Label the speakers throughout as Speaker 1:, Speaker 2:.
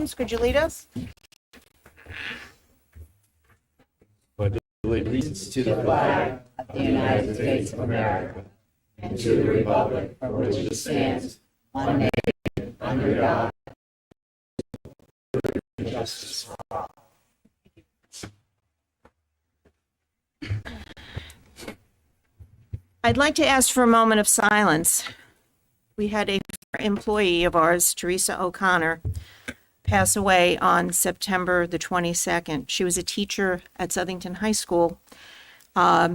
Speaker 1: students, could you lead us?
Speaker 2: Allegiance to the flag of the United States of America and to the republic for which it stands, one nation, under God, and justice for all.
Speaker 1: I'd like to ask for a moment of silence. We had a employee of ours, Teresa O'Connor, pass away on September the 22nd. She was a teacher at Southington High School.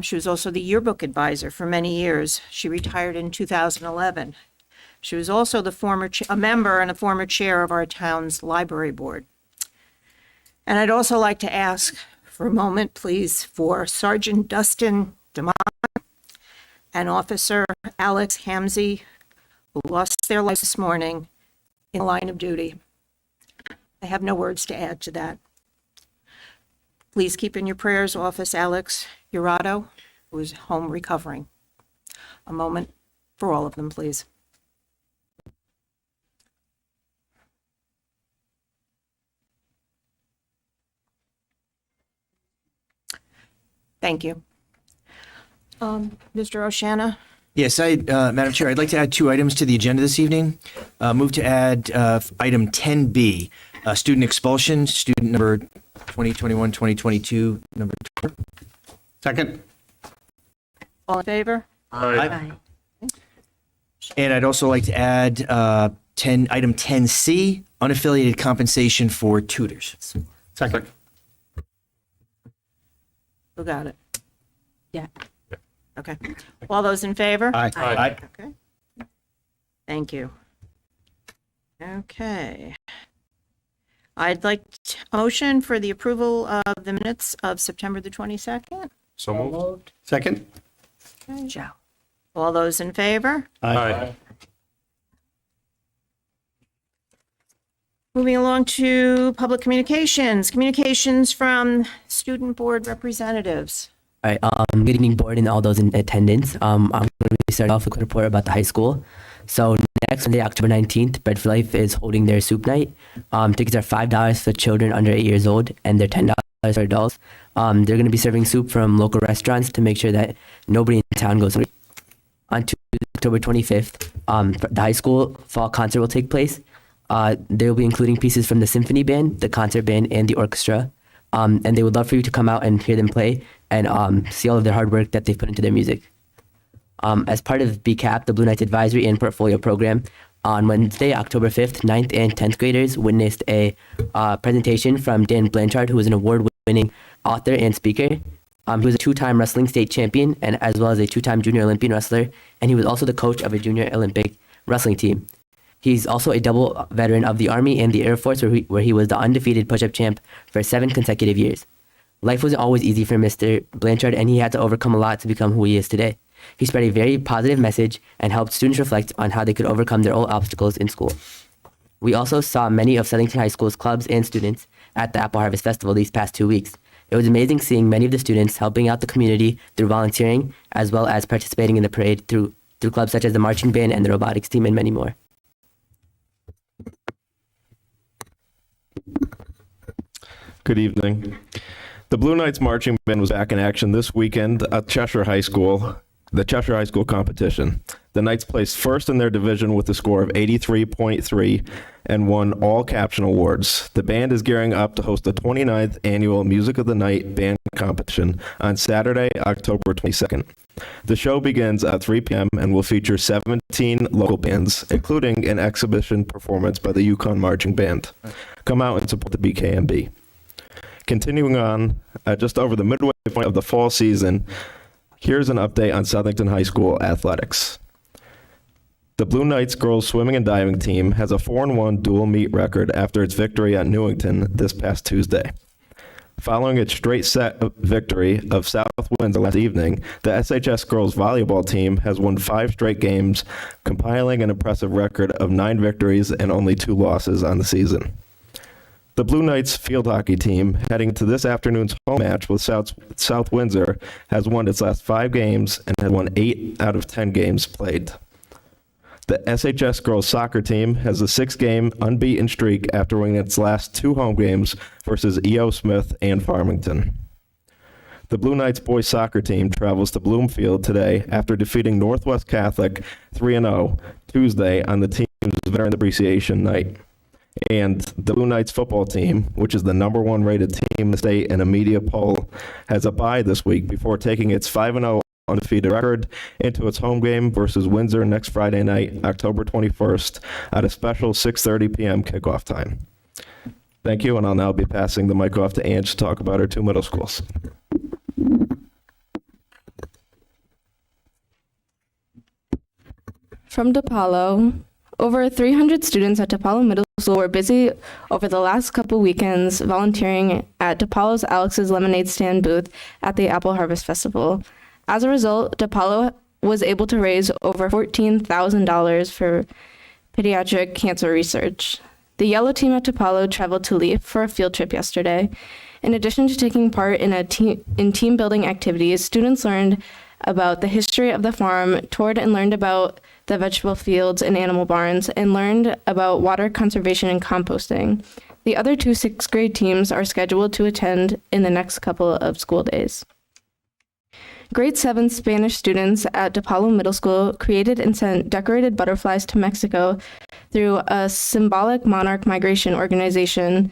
Speaker 1: She was also the yearbook advisor for many years. She retired in 2011. She was also a member and a former chair of our town's library board. And I'd also like to ask for a moment, please, for Sergeant Dustin DeMont and Officer Alex Hamzy, who lost their lives this morning in the line of duty. I have no words to add to that. Please keep in your prayers, Officer Alex Urato, who is home recovering. A moment for all of them, please. Thank you. Mr. Oshana?
Speaker 3: Yes, Madam Chair, I'd like to add two items to the agenda this evening. Move to add item 10B, student expulsion, student number 2021-2022, number 4.
Speaker 4: Second.
Speaker 1: All in favor?
Speaker 3: Aye. And I'd also like to add item 10C, unaffiliated compensation for tutors.
Speaker 4: Second.
Speaker 1: Who got it?
Speaker 2: Yeah.
Speaker 1: Okay. All those in favor?
Speaker 3: Aye. Aye.
Speaker 1: Okay. Thank you. Okay. I'd like a motion for the approval of the minutes of September the 22nd.
Speaker 4: So moved. Second.
Speaker 1: Okay. Joe. All those in favor?
Speaker 4: Aye.
Speaker 1: Moving along to public communications. Communications from student board representatives.
Speaker 5: All right, good evening, board, and all those in attendance. I'm going to start off with a quick report about the high school. So next Sunday, October 19th, Bread for Life is holding their soup night. Tickets are $5 for children under 8 years old, and they're $10 for adults. They're going to be serving soup from local restaurants to make sure that nobody in town goes hungry. On Tuesday, October 25th, the high school fall concert will take place. They will be including pieces from the symphony band, the concert band, and the orchestra. And they would love for you to come out and hear them play and see all of their hard work that they've put into their music. As part of BCAP, the Blue Knights Advisory and Portfolio Program, on Wednesday, October 5th, 9th and 10th graders witnessed a presentation from Dan Blanchard, who is an award-winning author and speaker. He was a 2-time wrestling state champion and as well as a 2-time junior Olympian wrestler, and he was also the coach of a junior Olympic wrestling team. He's also a double veteran of the Army and the Air Force, where he was the undefeated push-up champ for 7 consecutive years. Life wasn't always easy for Mr. Blanchard, and he had to overcome a lot to become who he is today. He spread a very positive message and helped students reflect on how they could overcome their own obstacles in school. We also saw many of Southington High School's clubs and students at the Apple Harvest Festival these past 2 weeks. It was amazing seeing many of the students helping out the community through volunteering, as well as participating in the parade through clubs such as the marching band and the robotics team and many more.
Speaker 6: Good evening. The Blue Knights Marching Band was back in action this weekend at Cheshire High School, the Cheshire High School competition. The Knights placed first in their division with a score of 83.3 and won all caption awards. The band is gearing up to host the 29th annual Music of the Night band competition on Saturday, October 22nd. The show begins at 3 p.m. and will feature 17 local bands, including an exhibition performance by the Yukon Marching Band. Come out and support the BKMB. Continuing on, just over the midway point of the fall season, here's an update on Southington High School athletics. The Blue Knights girls swimming and diving team has a 4-1 dual meet record after its victory at Newington this past Tuesday. Following its straight set victory of South Windsor last evening, the SHS girls volleyball team has won 5 straight games, compiling an impressive record of 9 victories and only 2 losses on the season. The Blue Knights field hockey team, heading to this afternoon's home match with South Windsor, has won its last 5 games and has won 8 out of 10 games played. The SHS girls soccer team has a 6-game unbeaten streak after winning its last 2 home games versus E.O. Smith and Farmington. The Blue Knights boys soccer team travels to Bloomfield today after defeating Northwest Catholic 3-0 Tuesday on the team's Veteran Appreciation Night. And the Blue Knights football team, which is the #1 rated team in the state in a media poll, has a bye this week before taking its 5-0 undefeated record into its home game versus Windsor next Friday night, October 21st, at a special 6:30 p.m. kickoff time. Thank you, and I'll now be passing the mic off to Ange to talk about our 2 middle schools.
Speaker 7: From DePaulo, over 300 students at DePaulo Middle School were busy over the last couple weekends volunteering at DePaulo's Alex's Lemonade Stand booth at the Apple Harvest Festival. As a result, DePaulo was able to raise over $14,000 for pediatric cancer research. The yellow team at DePaulo traveled to Leaf for a field trip yesterday. In addition to taking part in team building activities, students learned about the history of the farm, toured and learned about the vegetable fields and animal barns, and learned about water conservation and composting. The other 2 6th grade teams are scheduled to attend in the next couple of school days. Grade 7 Spanish students at DePaulo Middle School created and sent decorated butterflies to Mexico through a symbolic monarch migration organization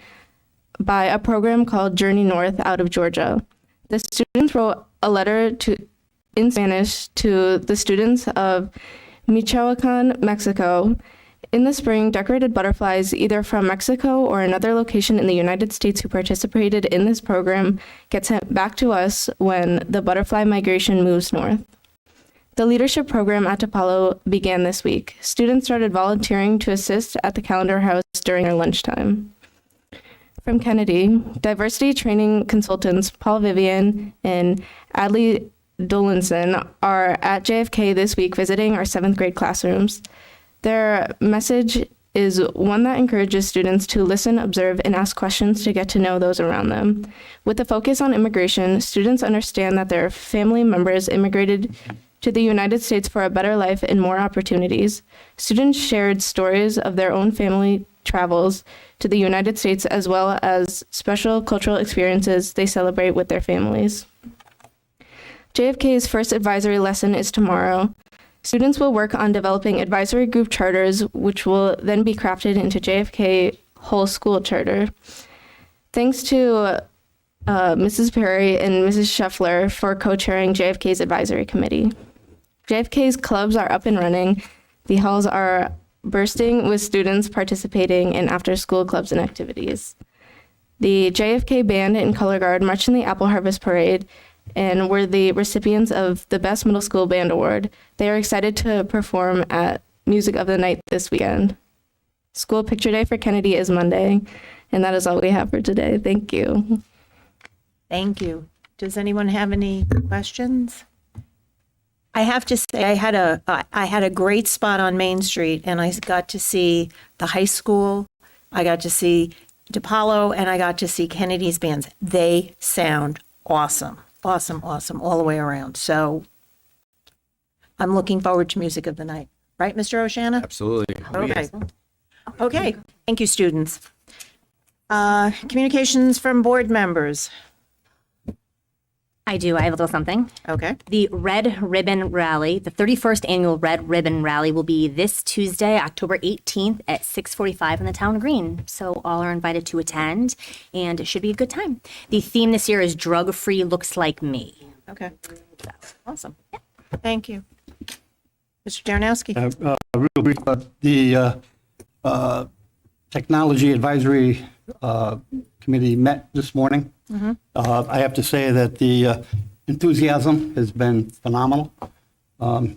Speaker 7: by a program called Journey North out of Georgia. The students wrote a letter in Spanish to the students of Michoacan, Mexico. In the spring, decorated butterflies, either from Mexico or another location in the United States who participated in this program, get sent back to us when the butterfly migration moves north. The leadership program at DePaulo began this week. Students started volunteering to assist at the calendar house during their lunchtime. From Kennedy, diversity training consultants Paul Vivian and Adley Dolinson are at JFK this week visiting our 7th grade classrooms. Their message is one that encourages students to listen, observe, and ask questions to get to know those around them. With the focus on immigration, students understand that their family members immigrated to the United States for a better life and more opportunities. Students shared stories of their own family travels to the United States as well as special cultural experiences they celebrate with their families. JFK's first advisory lesson is tomorrow. Students will work on developing advisory group charters, which will then be crafted into JFK whole school charter. Thanks to Mrs. Perry and Mrs. Scheffler for co-chairing JFK's advisory committee. JFK's clubs are up and running. The halls are bursting with students participating in after-school clubs and activities. The JFK Band and Color Guard marched in the Apple Harvest Parade and were the recipients of the Best Middle School Band Award. They are excited to perform at Music of the Night this weekend. School Picture Day for Kennedy is Monday, and that is all we have for today. Thank you.
Speaker 1: Thank you. Does anyone have any questions? I have to say, I had a great spot on Main Street, and I got to see the high school, I got to see DePaulo, and I got to see Kennedy's bands. They sound awesome. Awesome, awesome, all the way around. So I'm looking forward to Music of the Night. Right, Mr. Oshana?
Speaker 8: Absolutely.
Speaker 1: Okay. Okay, thank you, students. Communications from board members.
Speaker 2: I do. I have a little something.
Speaker 1: Okay.
Speaker 2: The Red Ribbon Rally, the 31st annual Red Ribbon Rally will be this Tuesday, October 18th at 6:45 on the town green. So all are invited to attend and it should be a good time. The theme this year is Drug Free Looks Like Me.
Speaker 1: Okay. Awesome. Thank you. Mr. Darnowski.
Speaker 4: Real brief, the Technology Advisory Committee met this morning. I have to say that the enthusiasm has been phenomenal. I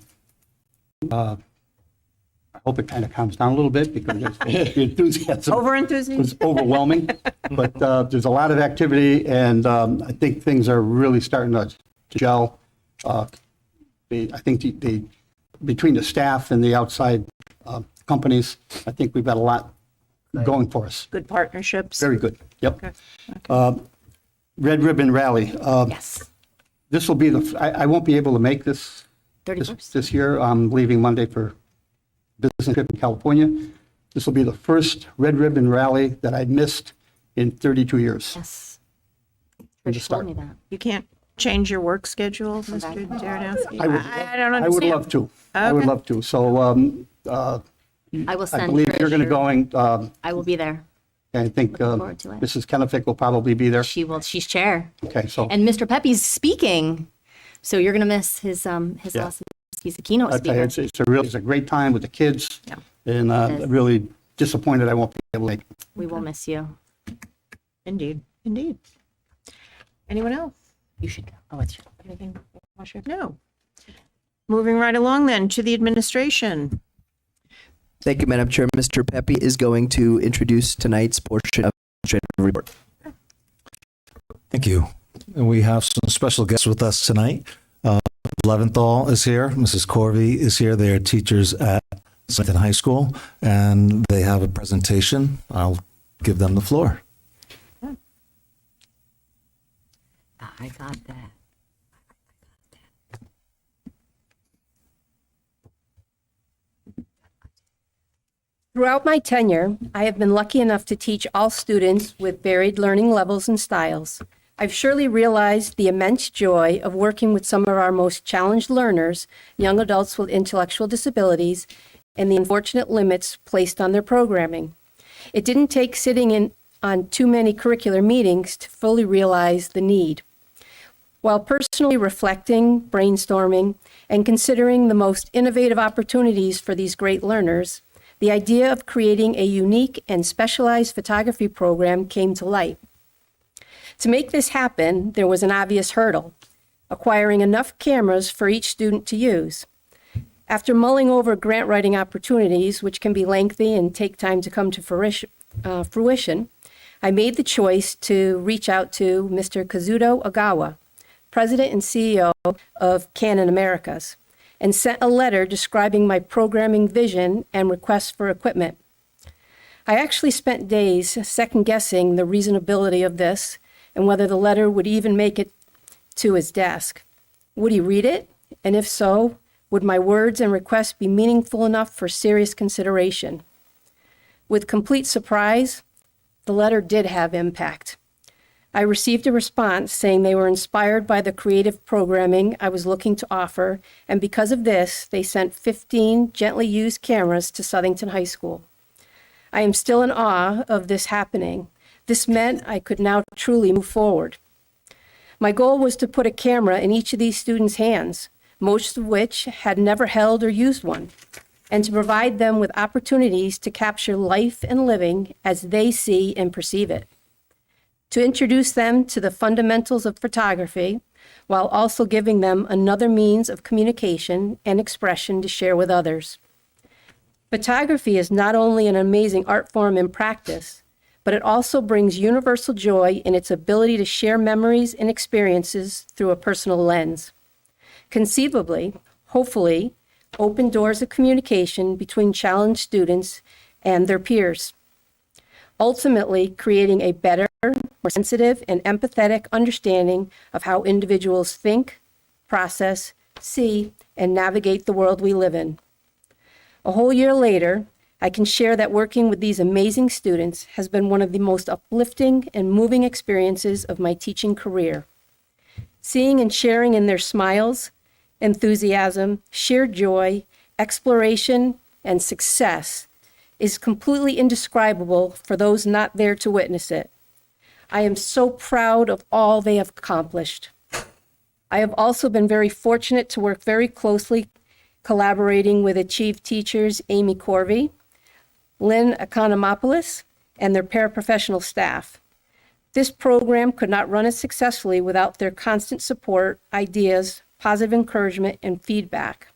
Speaker 4: hope it kind of calms down a little bit because the enthusiasm
Speaker 1: Over enthusiasm?
Speaker 4: was overwhelming. But there's a lot of activity, and I think things are really starting to gel. I think between the staff and the outside companies, I think we've got a lot going for us.
Speaker 1: Good partnerships.
Speaker 4: Very good. Yep.
Speaker 1: Okay.
Speaker 4: Red Ribbon Rally.
Speaker 2: Yes.
Speaker 4: This will be I won't be able to make this
Speaker 2: 31st.
Speaker 4: this year. I'm leaving Monday for business trip in California. This will be the first Red Ribbon Rally that I missed in 32 years.
Speaker 2: Yes.
Speaker 4: From the
Speaker 2: Trish told
Speaker 4: start.
Speaker 2: me that.
Speaker 1: You can't change your work schedule, Mr. Darrenowski?
Speaker 4: I would,
Speaker 1: I don't
Speaker 4: I would
Speaker 1: understand.
Speaker 4: love to. I would
Speaker 1: Okay.
Speaker 4: love to. So
Speaker 2: I will
Speaker 4: I
Speaker 2: send
Speaker 4: believe you're
Speaker 2: Trish
Speaker 4: going to
Speaker 2: your-
Speaker 4: going.
Speaker 2: I will be there.
Speaker 4: I think
Speaker 2: Looking forward to it.
Speaker 4: Mrs. Kenefick will probably be there.
Speaker 2: She will. She's chair.
Speaker 4: Okay, so
Speaker 2: And Mr. Pepe's speaking, so you're gonna miss his
Speaker 4: Yeah.
Speaker 2: awesome. He's a keynote
Speaker 4: I tell you,
Speaker 2: speaker.
Speaker 4: it's a great time with the kids.
Speaker 1: Yeah.
Speaker 4: And
Speaker 2: It is.
Speaker 4: really disappointed I won't be able to make it.
Speaker 2: We will miss you.
Speaker 1: Indeed, indeed. Anyone else?
Speaker 2: You should go. Oh, it's
Speaker 1: Anything? No. Moving right along then to the administration.
Speaker 8: Thank you, Madam Chair. Mr. Pepe is going to introduce tonight's portion of the administrative report.
Speaker 9: Thank you. And we have some special guests with us tonight. Leventhal is here. Mrs. Corvey is here. They are teachers at Southington High School, and they have a presentation. I'll give them the floor.
Speaker 2: I got that.
Speaker 10: Throughout my tenure, I have been lucky enough to teach all students with varied learning levels and styles. I've surely realized the immense joy of working with some of our most challenged learners, young adults with intellectual disabilities, and the unfortunate limits placed on their programming. It didn't take sitting in on too many curricular meetings to fully realize the need. While personally reflecting, brainstorming, and considering the most innovative opportunities for these great learners, the idea of creating a unique and specialized photography program came to light. To make this happen, there was an obvious hurdle: acquiring enough cameras for each student to use. After mulling over grant writing opportunities, which can be lengthy and take time to come to fruition, I made the choice to reach out to Mr. Kazuto Ogawa, President and CEO of Canon Americas, and sent a letter describing my programming vision and requests for equipment. I actually spent days second-guessing the reasonability of this and whether the letter would even make it to his desk. Would he read it? And if so, would my words and requests be meaningful enough for serious consideration? With complete surprise, the letter did have impact. I received a response saying they were inspired by the creative programming I was looking to offer, and because of this, they sent 15 gently used cameras to Southington High School. I am still in awe of this happening. This meant I could now truly move forward. My goal was to put a camera in each of these students' hands, most of which had never held or used one, and to provide them with opportunities to capture life and living as they see and perceive it. To introduce them to the fundamentals of photography, while also giving them another means of communication and expression to share with others. Photography is not only an amazing art form in practice, but it also brings universal joy in its ability to share memories and experiences through a personal lens. Conceivably, hopefully, open doors of communication between challenged students and their peers, ultimately creating a better, more sensitive, and empathetic understanding of how individuals think, process, see, and navigate the world we live in. A whole year later, I can share that working with these amazing students has been one of the most uplifting and moving experiences of my teaching career. Seeing and sharing in their smiles, enthusiasm, shared joy, exploration, and success is completely indescribable for those not there to witness it. I am so proud of all they have accomplished. I have also been very fortunate to work very closely collaborating with Achieve teachers Amy Corvey, Lynn Economopoulos, and their paraprofessional staff. This program could not run as successfully without their constant support, ideas, positive encouragement, and feedback.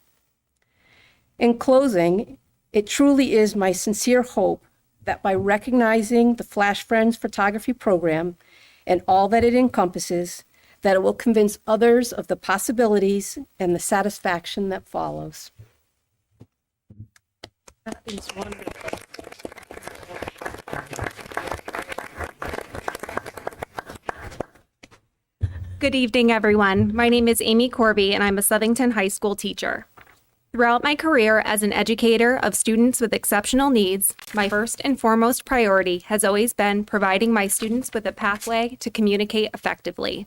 Speaker 10: In closing, it truly is my sincere hope that by recognizing the Flash Friends photography program and all that it encompasses, that it will convince others of the possibilities and the satisfaction that follows.
Speaker 1: That is wonderful.
Speaker 11: Good evening, everyone. My name is Amy Corby, and I'm a Southington High School teacher. Throughout my career as an educator of students with exceptional needs, my first and foremost priority has always been providing my students with a pathway to communicate effectively,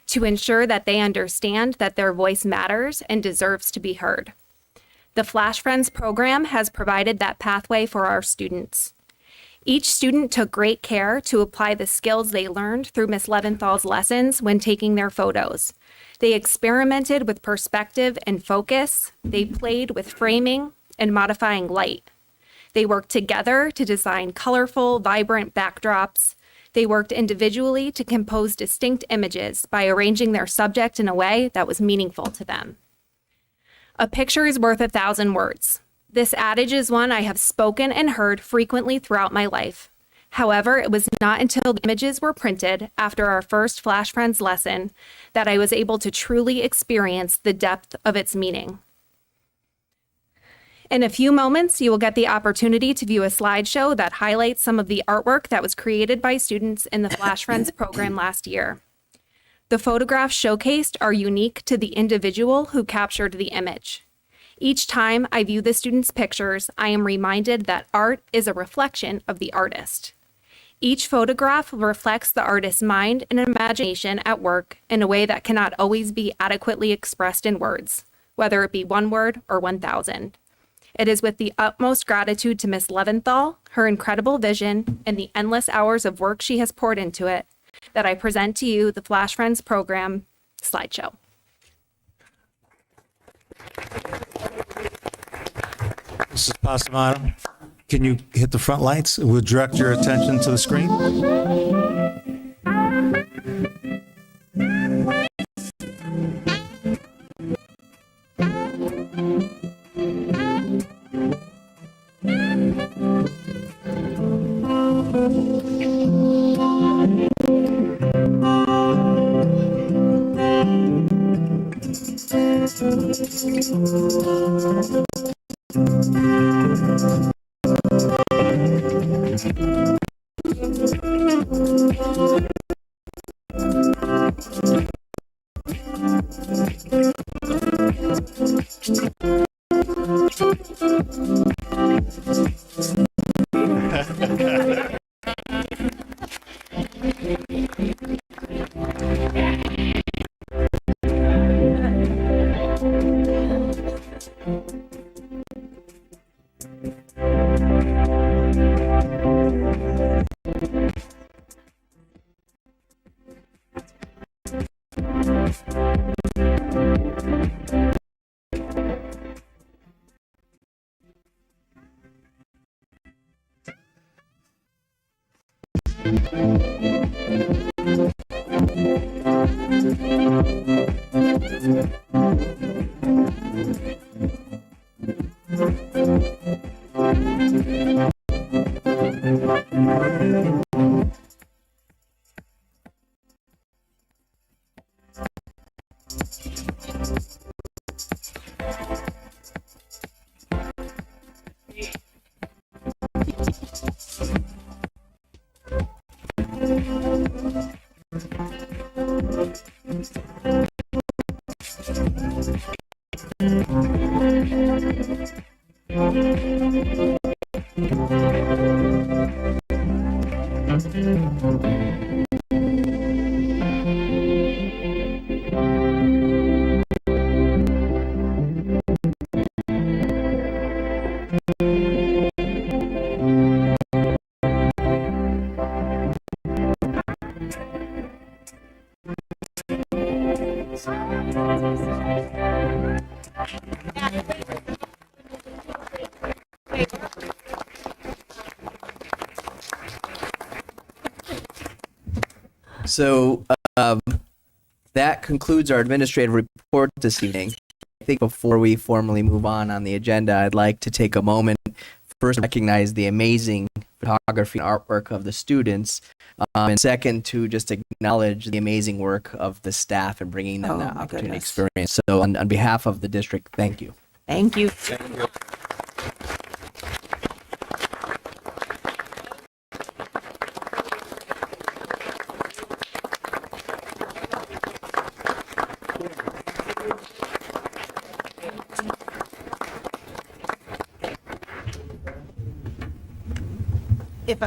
Speaker 11: to ensure that they understand that their voice matters and deserves to be heard. The Flash Friends program has provided that pathway for our students. Each student took great care to apply the skills they learned through Miss Leventhal's lessons when taking their photos. They experimented with perspective and focus. They played with framing and modifying light. They worked together to design colorful, vibrant backdrops. They worked individually to compose distinct images by arranging their subject in a way that was meaningful to them. A picture is worth 1,000 words. This adage is one I have spoken and heard frequently throughout my life. However, it was not until the images were printed after our first Flash Friends lesson that I was able to truly experience the depth of its meaning. In a few moments, you will get the opportunity to view a slideshow that highlights some of the artwork that was created by students in the Flash Friends program last year. The photographs showcased are unique to the individual who captured the image. Each time I view the students' pictures, I am reminded that art is a reflection of the artist. Each photograph reflects the artist's mind and imagination at work in a way that cannot always be adequately expressed in words, whether it be one word or 1,000. It is with the utmost gratitude to Miss Leventhal, her incredible vision, and the endless hours of work she has poured into it that I present to you the Flash Friends program slideshow.
Speaker 9: Mrs. Pasamato, can you hit the front lights? We'll direct your attention to the screen.
Speaker 8: So that concludes our administrative report this evening. I think before we formally move on the agenda, I'd like to take a moment first to recognize the amazing photography and artwork of the students, and second to just acknowledge the amazing work of the staff and bringing them that opportunity to experience. So on behalf of the district, thank you.
Speaker 1: Thank you. if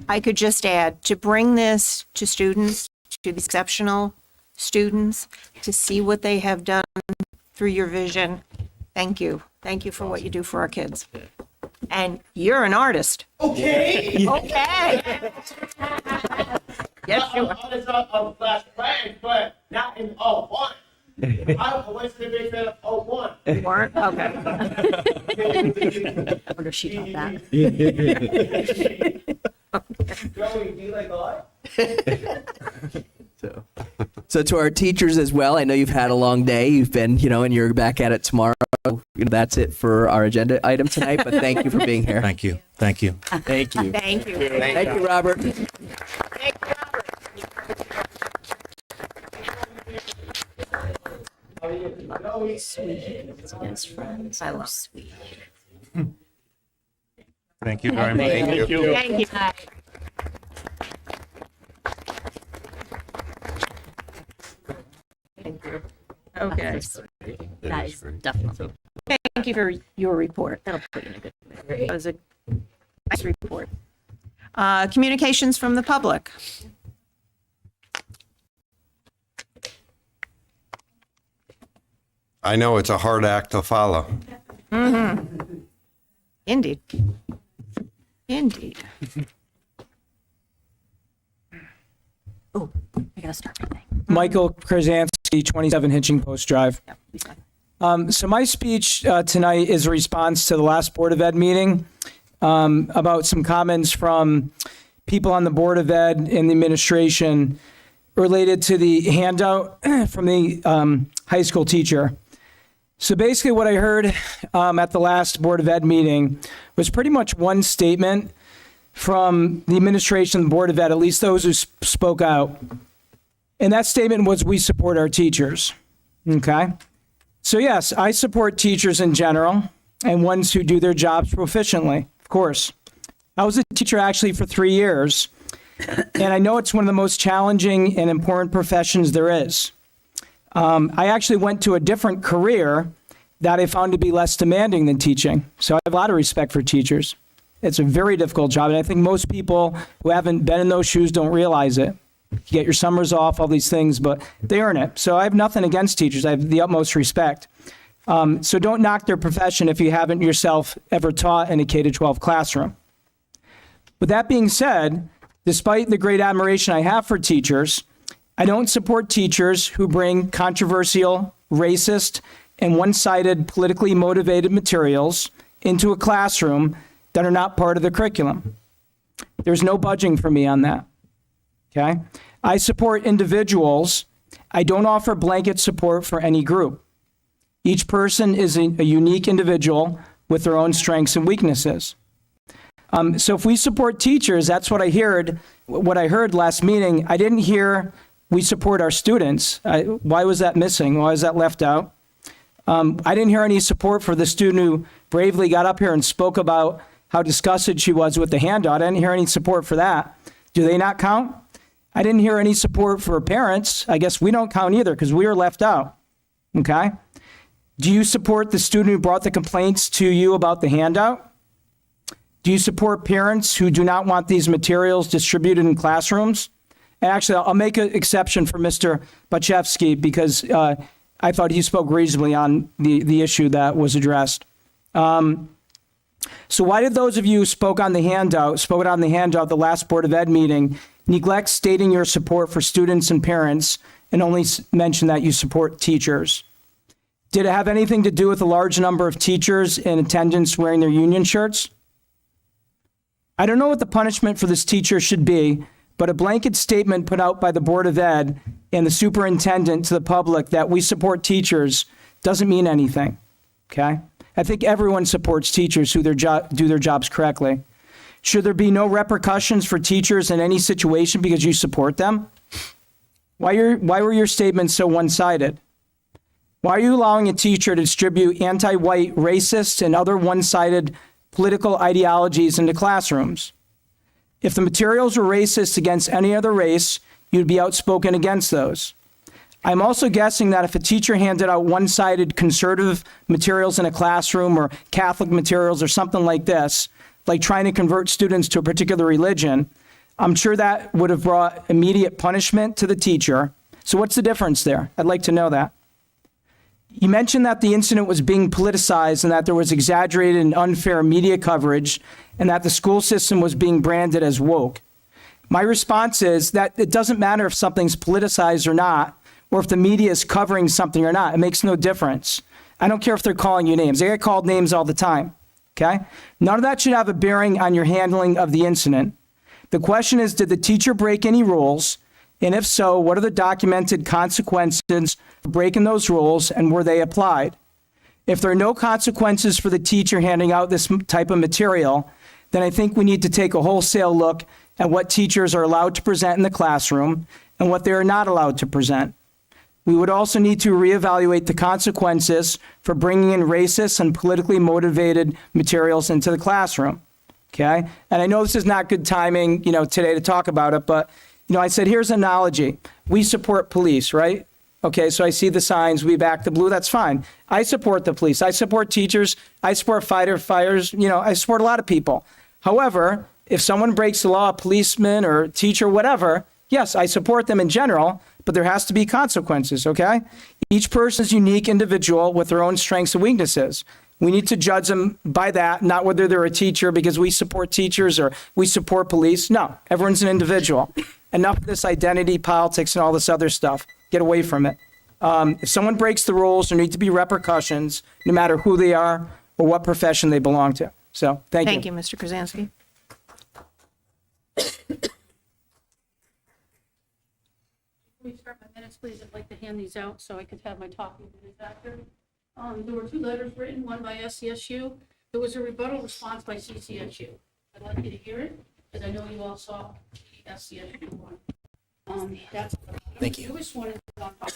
Speaker 1: I could just add, to bring this to students, to the exceptional students, to see what they have done through your vision, thank you. Thank you for what you do for our kids. And you're an artist. Okay. Okay. Yes, you are.
Speaker 12: But not in 01. I wasn't a big fan of 01.
Speaker 1: You weren't? Okay.
Speaker 2: I wonder if she taught that.
Speaker 12: Joey, do you like art?
Speaker 8: So to our teachers as well, I know you've had a long day. You've been, and you're back at it tomorrow. That's it for our agenda item tonight, but thank you for being here.
Speaker 9: Thank you. Thank you.
Speaker 8: Thank you.
Speaker 1: Thank you.
Speaker 8: Thank you, Robert.
Speaker 1: Best friends. I love sweet.
Speaker 9: Thank you very much.
Speaker 1: Thank you. Thank you. Okay.
Speaker 2: That is definitely.
Speaker 1: Thank you for your report.
Speaker 2: That'll put you in a good mood.
Speaker 1: It was a nice report. Communications from the public.
Speaker 13: I know it's a hard act to follow.
Speaker 1: Indeed. Indeed.
Speaker 2: Oh, I gotta start my thing.
Speaker 14: Michael Krasansky, 27 Hitching Post Drive.
Speaker 1: Yeah, please go ahead.
Speaker 14: So my speech tonight is a response to the last Board of Ed meeting about some comments from people on the Board of Ed and the administration related to the handout from the high school teacher. So basically what I heard at the last Board of Ed meeting was pretty much one statement from the administration and the Board of Ed, at least those who spoke out. And that statement was, we support our teachers. Okay? So yes, I support teachers in general and ones who do their jobs proficiently, of course. I was a teacher actually for 3 years, and I know it's one of the most challenging and important professions there is. I actually went to a different career that I found to be less demanding than teaching. So I have a lot of respect for teachers. It's a very difficult job, and I think most people who haven't been in those shoes don't realize it. You get your summers off, all these things, but they earn it. So I have nothing against teachers. I have the utmost respect. So don't knock their profession if you haven't yourself ever taught in a K-12 classroom. With that being said, despite the great admiration I have for teachers, I don't support teachers who bring controversial, racist, and one-sided politically motivated materials into a classroom that are not part of the curriculum. There's no budging for me on that. Okay? I support individuals. I don't offer blanket support for any group. Each person is a unique individual with their own strengths and weaknesses. So if we support teachers, that's what I heard. What I heard last meeting, I didn't hear we support our students. Why was that missing? Why was that left out? I didn't hear any support for the student who bravely got up here and spoke about how disgusted she was with the handout. I didn't hear any support for that. Do they not count? I didn't hear any support for parents. I guess we don't count either because we were left out. Okay? Do you support the student who brought the complaints to you about the handout? Do you support parents who do not want these materials distributed in classrooms? And actually, I'll make an exception for Mr. Bachevsky because I thought he spoke reasonably on the issue that was addressed. So why did those of you who spoke on the handout the last Board of Ed meeting, neglect stating your support for students and parents and only mention that you support teachers? Did it have anything to do with a large number of teachers in attendance wearing their union shirts? I don't know what the punishment for this teacher should be, but a blanket statement put out by the Board of Ed and the superintendent to the public that we support teachers doesn't mean anything, okay? I think everyone supports teachers who do their jobs correctly. Should there be no repercussions for teachers in any situation because you support them? Why were your statements so one-sided? Why are you allowing a teacher to distribute anti-white, racist, and other one-sided political ideologies into classrooms? If the materials were racist against any other race, you'd be outspoken against those. I'm also guessing that if a teacher handed out one-sided conservative materials in a classroom or Catholic materials or something like this, like trying to convert students to a particular religion, I'm sure that would have brought immediate punishment to the teacher. So what's the difference there? I'd like to know that. You mentioned that the incident was being politicized and that there was exaggerated and unfair media coverage and that the school system was being branded as woke. My response is that it doesn't matter if something's politicized or not, or if the media is covering something or not. It makes no difference. I don't care if they're calling you names. They get called names all the time, okay? None of that should have a bearing on your handling of the incident. The question is, did the teacher break any rules? And if so, what are the documented consequences for breaking those rules, and were they applied? If there are no consequences for the teacher handing out this type of material, then I think we need to take a wholesale look at what teachers are allowed to present in the classroom and what they are not allowed to present. We would also need to reevaluate the consequences for bringing in racist and politically motivated materials into the classroom, okay? And I know this is not good timing, today to talk about it, but, I said, here's an analogy. We support police, right? Okay, so I see the signs, we back the blue, that's fine. I support the police, I support teachers, I support firefighters, I support a lot of people. However, if someone breaks the law, a policeman or teacher, whatever, yes, I support them in general, but there has to be consequences, okay? Each person is a unique individual with their own strengths and weaknesses. We need to judge them by that, not whether they're a teacher because we support teachers or we support police. No, everyone's an individual. Enough of this identity politics and all this other stuff. Get away from it. If someone breaks the rules, there need to be repercussions, no matter who they are or what profession they belong to. So, thank you.
Speaker 1: Thank you, Mr. Krasansky.
Speaker 15: Before we start my minutes, please, I'd like to hand these out so I could have my talking minutes after. There were 2 letters written, one by SCSU. There was a rebuttal response by CCSU. I'd like you to hear it, because I know you all saw the SCSU one.
Speaker 3: Thank you.
Speaker 15: The newest one is on top.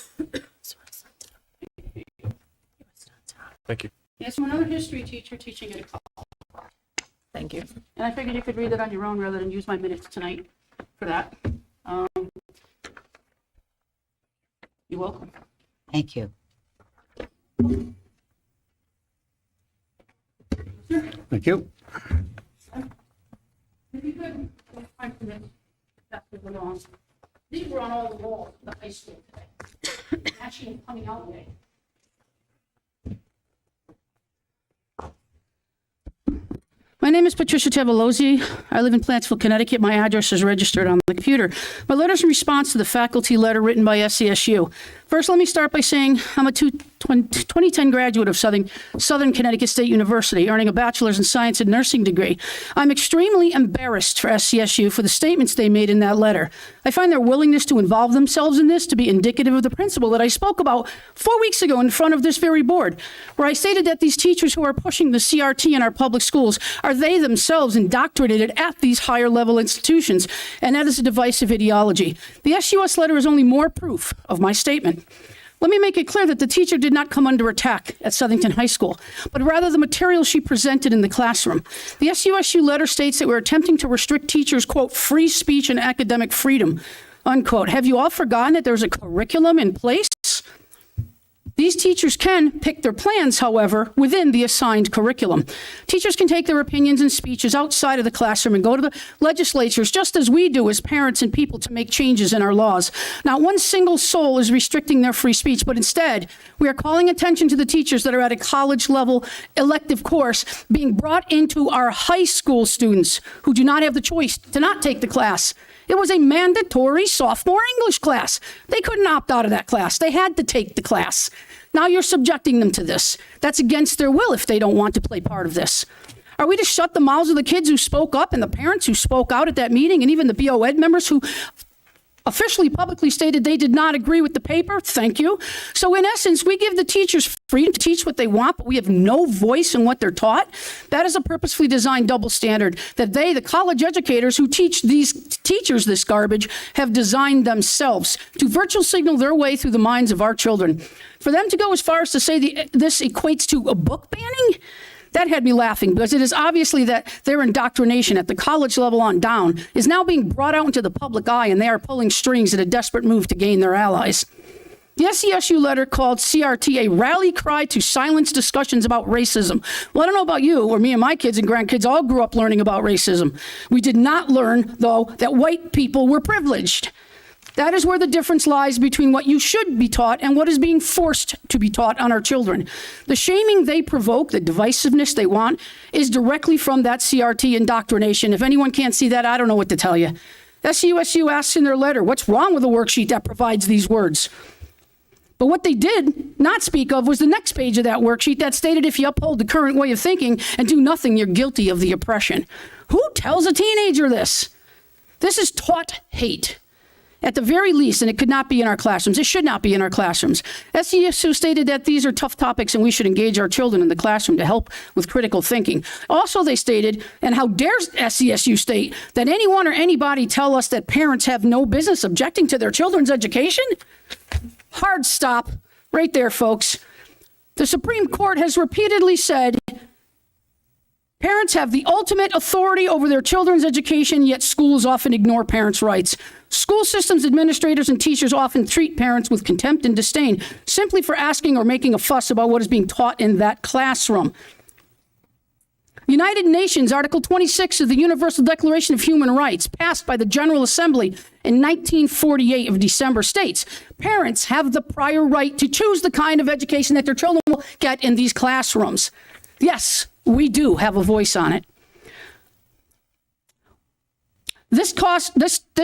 Speaker 6: Thank you.
Speaker 15: It's from another history teacher teaching at a college.
Speaker 1: Thank you.
Speaker 15: And I figured you could read it on your own rather than use my minutes tonight for that. You're welcome.
Speaker 16: Thank you.
Speaker 4: Thank you.
Speaker 15: If you could, find the minutes, that's what went on. These were on all the walls of the high school today. Actually, coming out day. My name is Patricia Tevelozzi. I live in Plantsville, Connecticut. My address is registered on the computer. My letter's in response to the faculty letter written by SCSU. First, let me start by saying I'm a 2010 graduate of Southern Connecticut State University, earning a bachelor's in science and nursing degree. I'm extremely embarrassed for SCSU for the statements they made in that letter. I find their willingness to involve themselves in this to be indicative of the principle that I spoke about 4 weeks ago in front of this very board, where I stated that these teachers who are pushing the CRT in our public schools are they themselves indoctrinated at these higher level institutions, and that is a divisive ideology. The SUS letter is only more proof of my statement. Let me make it clear that the teacher did not come under attack at Southington High School, but rather the material she presented in the classroom. The SUSU letter states that we're attempting to restrict teachers, quote, free speech and academic freedom, unquote. Have you all forgotten that there's a curriculum in place? These teachers can pick their plans, however, within the assigned curriculum. Teachers can take their opinions and speeches outside of the classroom and go to the legislatures, just as we do as parents and people, to make changes in our laws. Not one single soul is restricting their free speech, but instead, we are calling attention to the teachers that are at a college-level elective course being brought into our high school students who do not have the choice to not take the class. It was a mandatory sophomore English class. They couldn't opt out of that class. They had to take the class. Now you're subjecting them to this. That's against their will if they don't want to play part of this. Are we to shut the mouths of the kids who spoke up and the parents who spoke out at that meeting and even the BO Ed members who officially publicly stated they did not agree with the paper? Thank you. So in essence, we give the teachers freedom to teach what they want, but we have no voice in what they're taught. That is a purposefully designed double standard that they, the college educators who teach these teachers this garbage, have designed themselves to virtual signal their way through the minds of our children. For them to go as far as to say this equates to a book banning, that had me laughing, because it is obviously that their indoctrination at the college level on down is now being brought out into the public eye, and they are pulling strings in a desperate move to gain their allies. The SESU letter called CRT a rally cry to silence discussions about racism. Well, I don't know about you, or me and my kids and grandkids all grew up learning about racism. We did not learn, though, that white people were privileged. That is where the difference lies between what you should be taught and what is being forced to be taught on our children. The shaming they provoke, the divisiveness they want, is directly from that CRT indoctrination. If anyone can't see that, I don't know what to tell you. SUSU asks in their letter, what's wrong with a worksheet that provides these words? But what they did not speak of was the next page of that worksheet that stated if you uphold the current way of thinking and do nothing, you're guilty of the oppression. Who tells a teenager this? This is taught hate. At the very least, and it could not be in our classrooms. It should not be in our classrooms. SESU stated that these are tough topics and we should engage our children in the classroom to help with critical thinking. Also, they stated, and how dare SESU state, that anyone or anybody tell us that parents have no business objecting to their children's education? Hard stop. Right there, folks. The Supreme Court has repeatedly said parents have the ultimate authority over their children's education, yet schools often ignore parents' rights. School systems administrators and teachers often treat parents with contempt and disdain simply for asking or making a fuss about what is being taught in that classroom. United Nations, Article 26 of the Universal Declaration of Human Rights, passed by the General Assembly in 1948 of December, states, parents have the prior right to choose the kind of education that their children will get in these classrooms. Yes, we do have a voice on it. This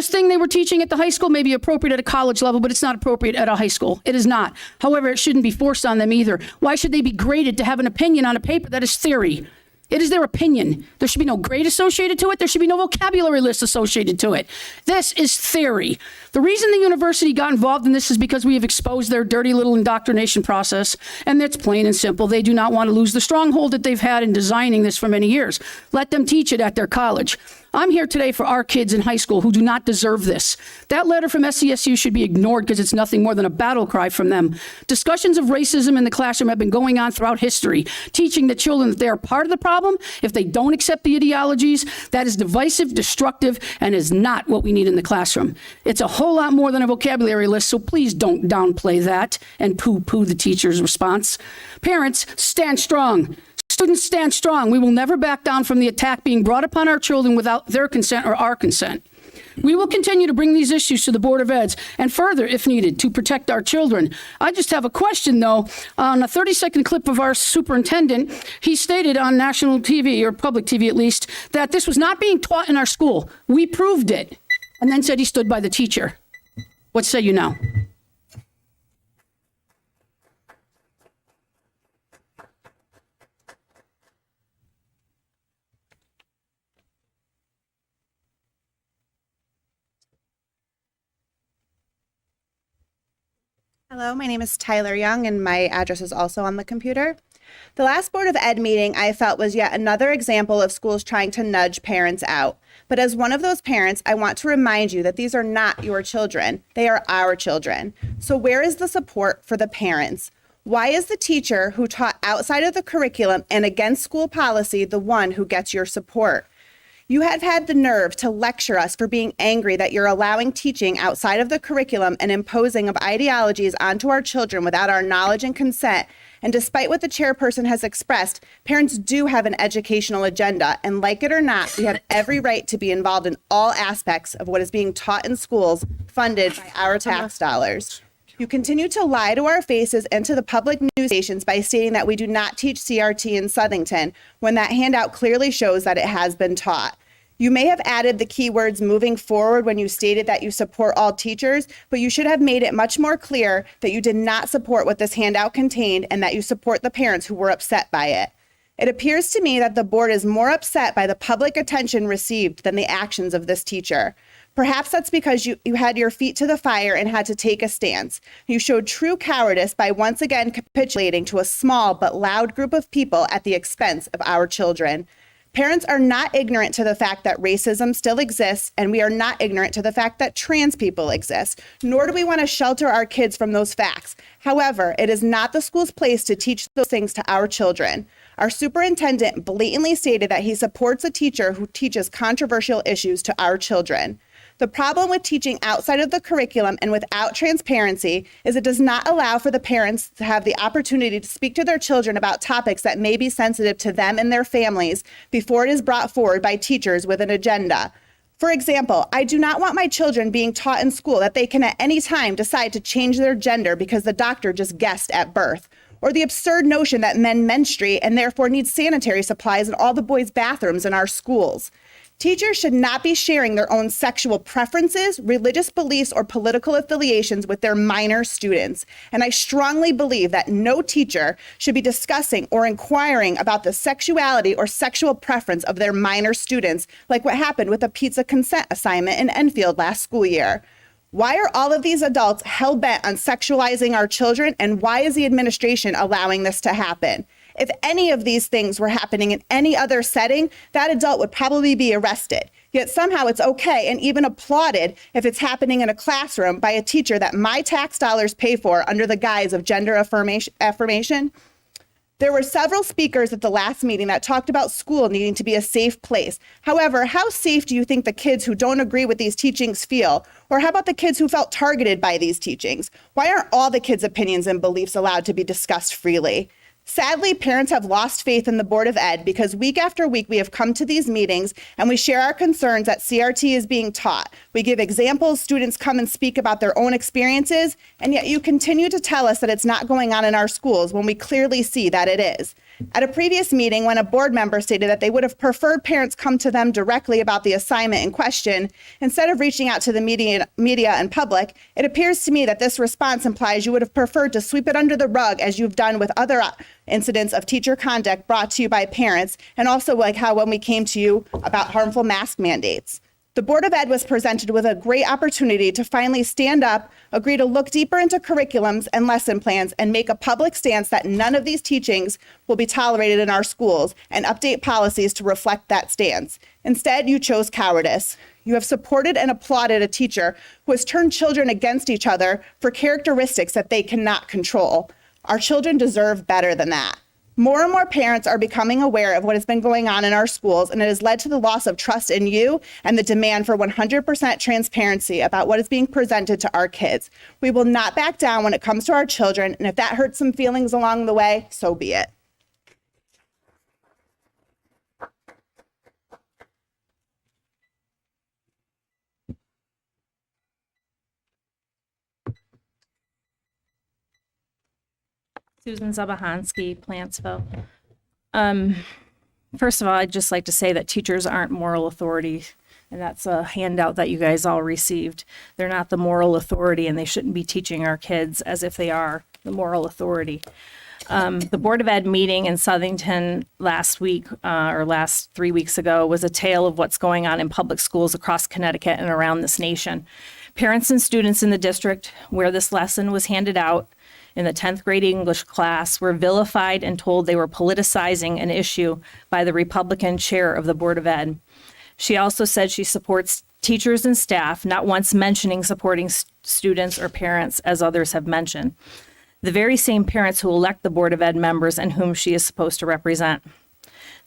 Speaker 15: thing they were teaching at the high school may be appropriate at a college level, but it's not appropriate at a high school. It is not. However, it shouldn't be forced on them either. Why should they be graded to have an opinion on a paper that is theory? It is their opinion. There should be no grade associated to it. There should be no vocabulary list associated to it. This is theory. The reason the university got involved in this is because we have exposed their dirty little indoctrination process, and it's plain and simple. They do not want to lose the stronghold that they've had in designing this for many years. Let them teach it at their college. I'm here today for our kids in high school who do not deserve this. That letter from SESU should be ignored because it's nothing more than a battle cry from them. Discussions of racism in the classroom have been going on throughout history, teaching the children that they are part of the problem. If they don't accept the ideologies, that is divisive, destructive, and is not what we need in the classroom. It's a whole lot more than a vocabulary list, so please don't downplay that and poo-poo the teacher's response. Parents, stand strong. Students, stand strong. We will never back down from the attack being brought upon our children without their consent or our consent. We will continue to bring these issues to the Board of Eds and further, if needed, to protect our children. I just have a question, though. On a 30-second clip of our superintendent, he stated on national TV, or public TV at least, that this was not being taught in our school. We proved it, and then said he stood by the teacher. What say you now?
Speaker 16: Hello, my name is Tyler Young, and my address is also on the computer. The last Board of Ed meeting I felt was yet another example of schools trying to nudge parents out. But as one of those parents, I want to remind you that these are not your children. They are our children. So where is the support for the parents? Why is the teacher who taught outside of the curriculum and against school policy the one who gets your support? You have had the nerve to lecture us for being angry that you're allowing teaching outside of the curriculum and imposing of ideologies onto our children without our knowledge and consent. And despite what the chairperson has expressed, parents do have an educational agenda. And like it or not, we have every right to be involved in all aspects of what is being taught in schools funded by our tax dollars. You continue to lie to our faces and to the public news stations by stating that we do not teach CRT in Southington, when that handout clearly shows that it has been taught. You may have added the keywords moving forward when you stated that you support all teachers, but you should have made it much more clear that you did not support what this handout contained and that you support the parents who were upset by it. It appears to me that the board is more upset by the public attention received than the actions of this teacher. Perhaps that's because you had your feet to the fire and had to take a stance. You showed true cowardice by once again capitulating to a small but loud group of people at the expense of our children. Parents are not ignorant to the fact that racism still exists, and we are not ignorant to the fact that trans people exist, nor do we want to shelter our kids from those facts. However, it is not the school's place to teach those things to our children. Our superintendent blatantly stated that he supports a teacher who teaches controversial issues to our children. The problem with teaching outside of the curriculum and without transparency is it does not allow for the parents to have the opportunity to speak to their children about topics that may be sensitive to them and their families before it is brought forward by teachers with an agenda. For example, I do not want my children being taught in school that they can at any time decide to change their gender because the doctor just guessed at birth, or the absurd notion that men menstruate and therefore need sanitary supplies in all the boys' bathrooms in our schools. Teachers should not be sharing their own sexual preferences, religious beliefs, or political affiliations with their minor students. And I strongly believe that no teacher should be discussing or inquiring about the sexuality or sexual preference of their minor students, like what happened with the pizza consent assignment in Enfield last school year. Why are all of these adults hell-bent on sexualizing our children, and why is the administration allowing this to happen? If any of these things were happening in any other setting, that adult would probably be arrested. Yet somehow it's okay and even applauded if it's happening in a classroom by a teacher that my tax dollars pay for under the guise of gender affirmation. There were several speakers at the last meeting that talked about school needing to be a safe place. However, how safe do you think the kids who don't agree with these teachings feel? Or how about the kids who felt targeted by these teachings? Why aren't all the kids' opinions and beliefs allowed to be discussed freely? Sadly, parents have lost faith in the Board of Ed because week after week we have come to these meetings and we share our concerns that CRT is being taught. We give examples, students come and speak about their own experiences, and yet you continue to tell us that it's not going on in our schools when we clearly see that it is. At a previous meeting, when a board member stated that they would have preferred parents come to them directly about the assignment in question, instead of reaching out to the media and public, it appears to me that this response implies you would have preferred to sweep it under the rug as you've done with other incidents of teacher conduct brought to you by parents, and also like how when we came to you about harmful mask mandates. The Board of Ed was presented with a great opportunity to finally stand up, agree to look deeper into curriculums and lesson plans, and make a public stance that none of these teachings will be tolerated in our schools, and update policies to reflect that stance. Instead, you chose cowardice. You have supported and applauded a teacher who has turned children against each other for characteristics that they cannot control. Our children deserve better than that. More and more parents are becoming aware of what has been going on in our schools, and it has led to the loss of trust in you and the demand for 100% transparency about what is being presented to our kids. We will not back down when it comes to our children, and if that hurts some feelings along the way, so be it.
Speaker 17: Susan Zabahansky, Plantsville. First of all, I'd just like to say that teachers aren't moral authority, and that's a handout that you guys all received. They're not the moral authority, and they shouldn't be teaching our kids as if they are the moral authority. The Board of Ed meeting in Southington last week, or last 3 weeks ago, was a tale of what's going on in public schools across Connecticut and around this nation. Parents and students in the district where this lesson was handed out in the 10th grade English class were vilified and told they were politicizing an issue by the Republican chair of the Board of Ed. She also said she supports teachers and staff, not once mentioning supporting students or parents, as others have mentioned. The very same parents who elect the Board of Ed members and whom she is supposed to represent.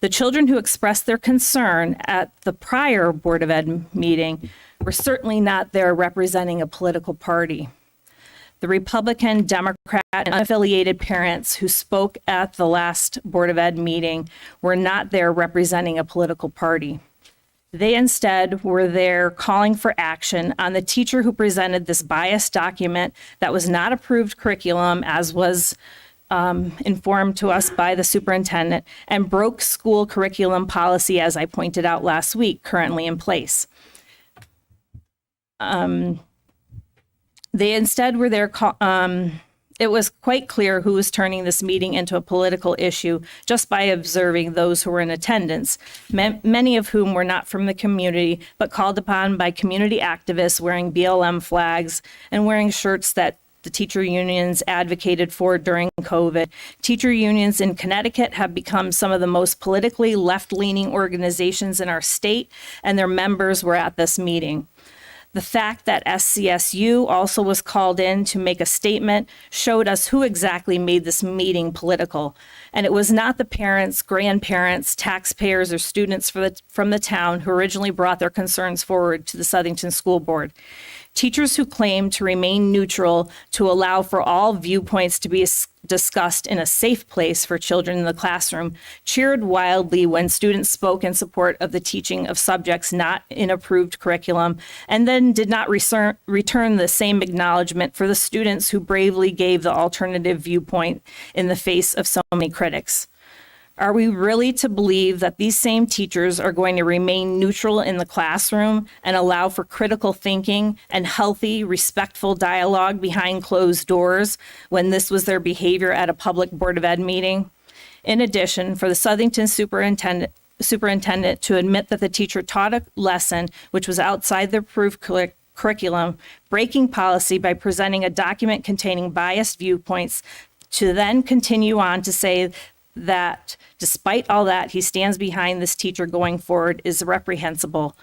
Speaker 17: The children who expressed their concern at the prior Board of Ed meeting were certainly not there representing a political party. The Republican, Democrat, and unaffiliated parents who spoke at the last Board of Ed meeting were not there representing a political party. They instead were there calling for action on the teacher who presented this biased document that was not approved curriculum, as was informed to us by the superintendent, and broke school curriculum policy, as I pointed out last week, currently in place. They instead were there. It was quite clear who was turning this meeting into a political issue just by observing those who were in attendance, many of whom were not from the community, but called upon by community activists wearing BLM flags and wearing shirts that the teacher unions advocated for during COVID. Teacher unions in Connecticut have become some of the most politically left-leaning organizations in our state, and their members were at this meeting. The fact that SCSU also was called in to make a statement showed us who exactly made this meeting political. And it was not the parents, grandparents, taxpayers, or students from the town who originally brought their concerns forward to the Southington School Board. Teachers who claim to remain neutral to allow for all viewpoints to be discussed in a safe place for children in the classroom cheered wildly when students spoke in support of the teaching of subjects not in approved curriculum, and then did not return the same acknowledgement for the students who bravely gave the alternative viewpoint in the face of so many critics. Are we really to believe that these same teachers are going to remain neutral in the classroom and allow for critical thinking and healthy, respectful dialogue behind closed doors when this was their behavior at a public Board of Ed meeting? In addition, for the Southington superintendent to admit that the teacher taught a lesson which was outside the approved curriculum, breaking policy by presenting a document containing biased viewpoints, to then continue on to say that despite all that, he stands behind this teacher going forward is reprehensible.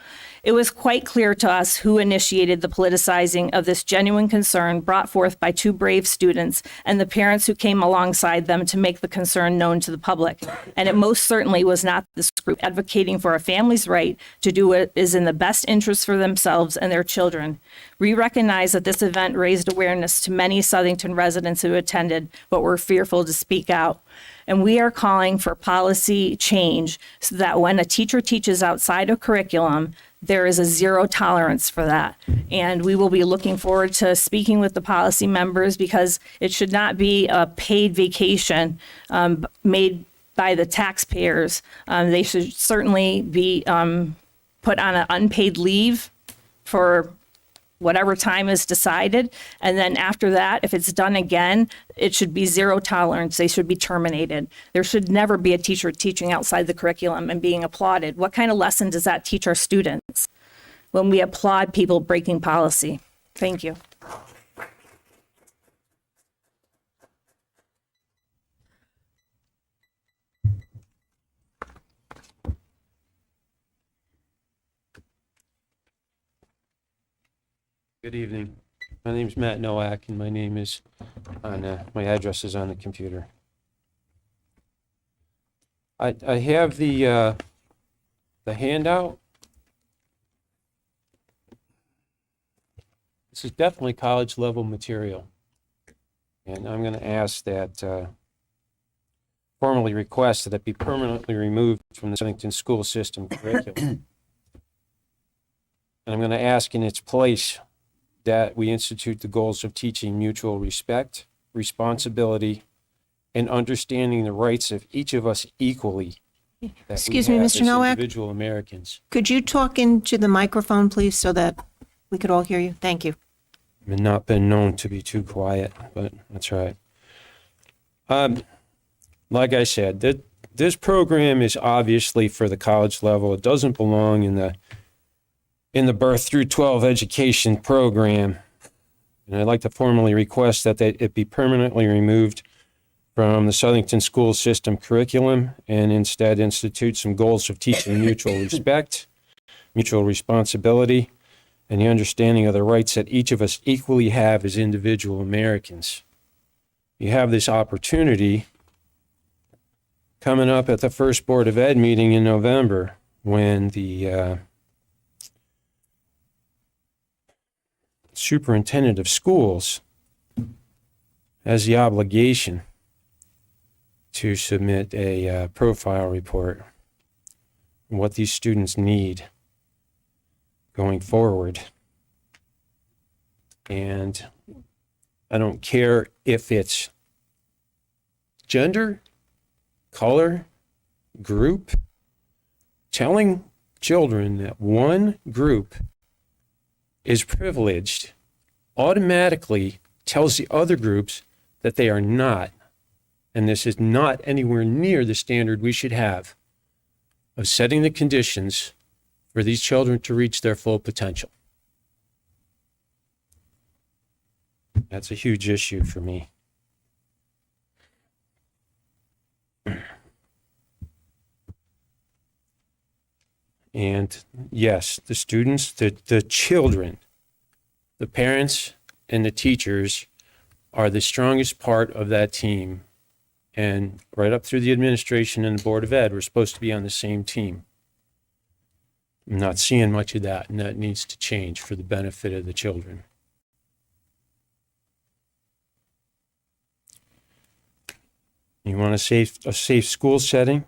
Speaker 17: It was quite clear to us who initiated the politicizing of this genuine concern brought forth by two brave students and the parents who came alongside them to make the concern known to the public. And it most certainly was not this group advocating for a family's right to do what is in the best interest for themselves and their children. We recognize that this event raised awareness to many Southington residents who attended, but were fearful to speak out. And we are calling for policy change so that when a teacher teaches outside of curriculum, there is a zero tolerance for that. And we will be looking forward to speaking with the policy members because it should not be a paid vacation made by the taxpayers. They should certainly be put on an unpaid leave for whatever time is decided. And then after that, if it's done again, it should be zero tolerance. They should be terminated. There should never be a teacher teaching outside the curriculum and being applauded. What kind of lesson does that teach our students when we applaud people breaking policy? Thank you.
Speaker 18: Good evening. My name is Matt Nowak, and my name is on my address is on the computer. I have the handout. This is definitely college level material, and I'm going to ask that formally request that it be permanently removed from the Southington school system curriculum. And I'm going to ask in its place that we institute the goals of teaching mutual respect, responsibility, and understanding the rights of each of us equally.
Speaker 1: Excuse me, Mr. Nowak.
Speaker 18: Individual Americans.
Speaker 1: Could you talk into the microphone, please, so that we could all hear you? Thank you.
Speaker 18: I've not been known to be too quiet, but that's right. Like I said, this program is obviously for the college level. It doesn't belong in the birth through 12 education program. And I'd like to formally request that it be permanently removed from the Southington school system curriculum and instead institute some goals of teaching mutual respect, mutual responsibility, and the understanding of the rights that each of us equally have as individual Americans. You have this opportunity coming up at the first Board of Ed meeting in November when the superintendent of schools has the obligation to submit a profile report on what these students need going forward. And I don't care if it's gender, color, group, telling children that one group is privileged automatically tells the other groups that they are not. And this is not anywhere near the standard we should have of setting the conditions for these children to reach their full potential. That's a huge issue for me. And yes, the students, the children The parents and the teachers are the strongest part of that team. And right up through the administration and the Board of Ed, we're supposed to be on the same team. I'm not seeing much of that, and that needs to change for the benefit of the children. You want a safe school setting?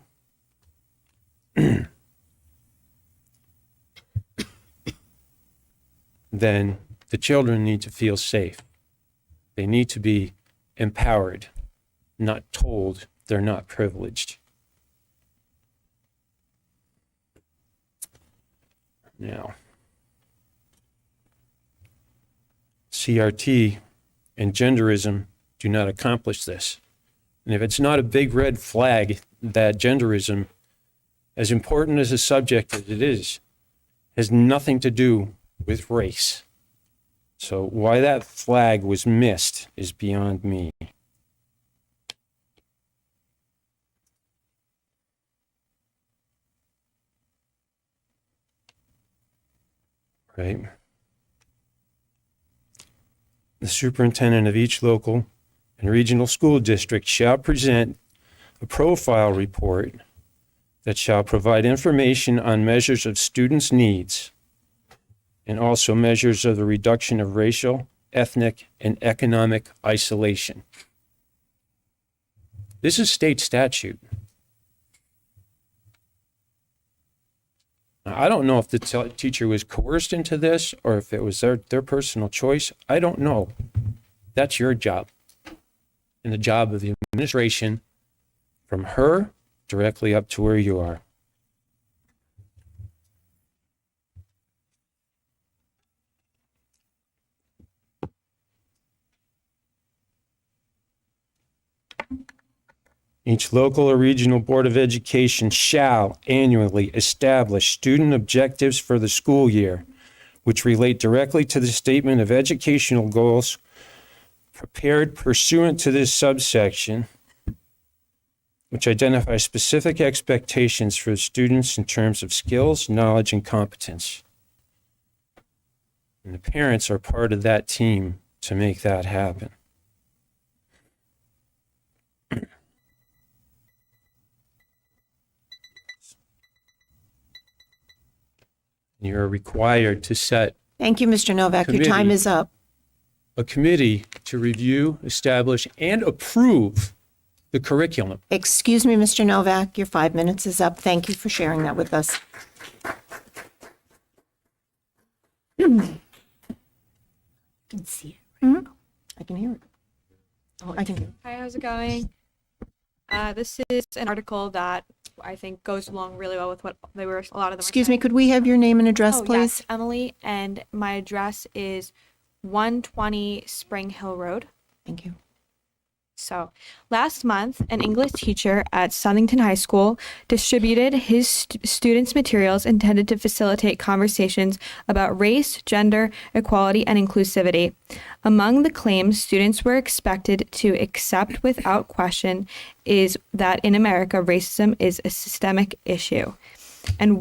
Speaker 18: Then the children need to feel safe. They need to be empowered, not told they're not privileged. Now, CRT and genderism do not accomplish this. And if it's not a big red flag that genderism, as important as a subject as it is, has nothing to do with race. So why that flag was missed is beyond me. Right? The superintendent of each local and regional school district shall present a profile report that shall provide information on measures of students' needs and also measures of the reduction of racial, ethnic, and economic isolation. This is state statute. Now, I don't know if the teacher was coerced into this or if it was their personal choice. I don't know. That's your job and the job of the administration from her directly up to where you are. Each local or regional Board of Education shall annually establish student objectives for the school year, which relate directly to the statement of educational goals prepared pursuant to this subsection, which identifies specific expectations for students in terms of skills, knowledge, and competence. And the parents are part of that team to make that happen. You're required to set
Speaker 1: Thank you, Mr. Novak. Your time
Speaker 18: Committee.
Speaker 1: is up.
Speaker 18: a committee to review, establish, and approve the curriculum.
Speaker 1: Excuse me, Mr. Novak, your 5 minutes is up. Thank you for sharing that with us.
Speaker 2: Can see it.
Speaker 1: I can hear it. Oh, I can hear it.
Speaker 11: Hi, how's it going? This is an article that I think goes along really well with what they were, a lot of them.
Speaker 1: Excuse me, could we have your name and address,
Speaker 11: Oh,
Speaker 1: please?
Speaker 11: yes, Emily, and my address is 120 Spring Hill Road.
Speaker 1: Thank you.
Speaker 11: So, last month, an English teacher at Southington High School distributed his students' materials intended to facilitate conversations about race, gender, equality, and inclusivity. Among the claims students were expected to accept without question is that in America, racism is a systemic issue. And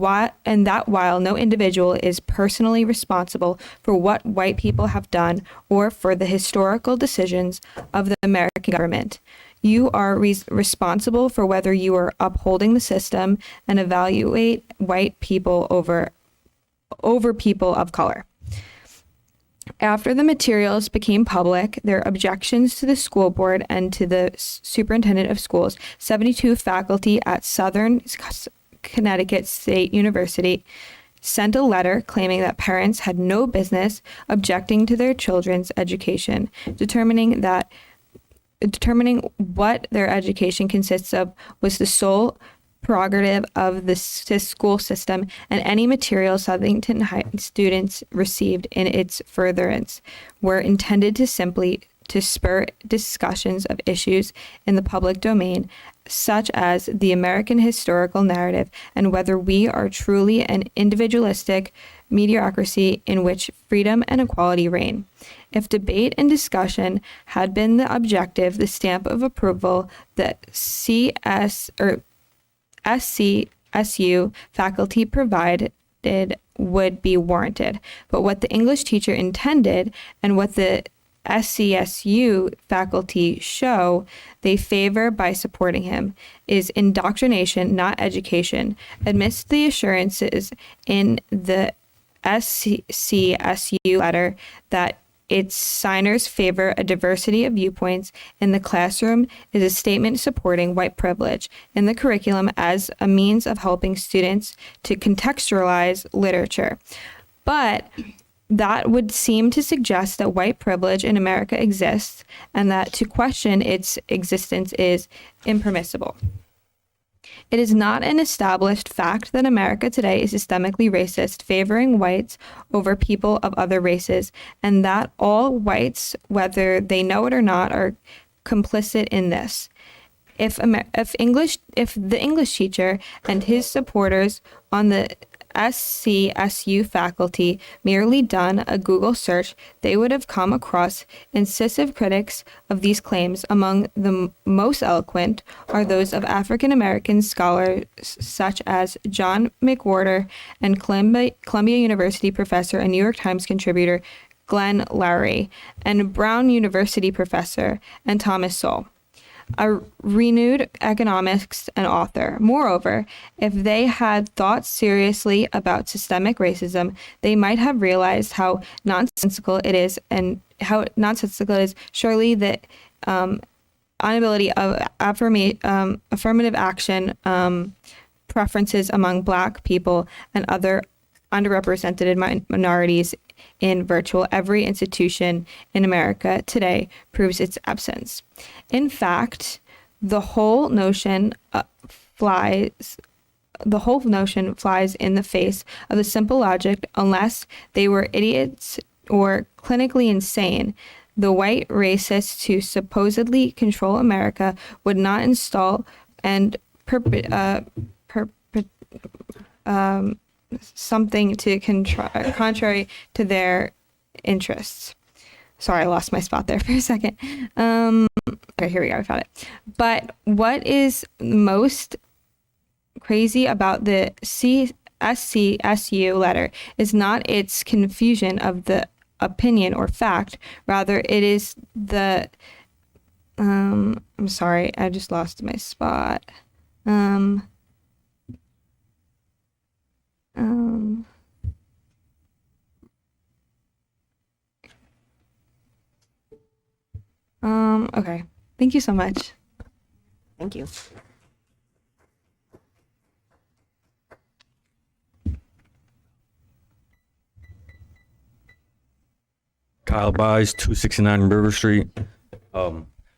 Speaker 11: that while no individual is personally responsible for what white people have done or for the historical decisions of the American government, you are responsible for whether you are upholding the system and evaluate white people over people of color. After the materials became public, their objections to the school board and to the superintendent of schools, 72 faculty at Southern Connecticut State University sent a letter claiming that parents had no business objecting to their children's education, determining what their education consists of was the sole prerogative of the school system, and any material Southington High students received in its furtherance were intended to simply to spur discussions of issues in the public domain, such as the American historical narrative and whether we are truly an individualistic mediocrity in which freedom and equality reign. If debate and discussion had been the objective, the stamp of approval that SCSU faculty would be warranted. But what the English teacher intended and what the SCSU faculty show they favor by supporting him is indoctrination, not education. Amidst the assurances in the SCSU letter that its signers favor a diversity of viewpoints in the classroom is a statement supporting white privilege in the curriculum as a means of helping students to contextualize literature. But that would seem to suggest that white privilege in America exists and that to question its existence is impermissible. It is not an established fact that America today is systemically racist, favoring whites over people of other races, and that all whites, whether they know it or not, are complicit in this. If the English teacher and his supporters on the SCSU faculty merely done a Google search, they would have come across incisive critics of these claims. Among the most eloquent are those of African American scholars such as John McWhorter and Columbia University professor and New York Times contributor Glenn Lowry, and Brown University professor and Thomas Sowell, a renowned economist and author. Moreover, if they had thought seriously about systemic racism, they might have realized how nonsensical it is, surely the inability of affirmative action preferences among Black people and other underrepresented minorities in virtually every institution in America today proves its absence. In fact, the whole notion flies in the face of the simple logic. Unless they were idiots or clinically insane, the white racists who supposedly control America would not install and something to contrary to their interests. Sorry, I lost my spot there for a second. Okay, here we go. I found it. But what is most crazy about the SCSU letter is not its confusion of the opinion or fact. Rather, it is the I'm sorry, I just lost my spot. Okay. Thank you so much.
Speaker 1: Thank you.
Speaker 19: Kyle Buys, 269 River Street.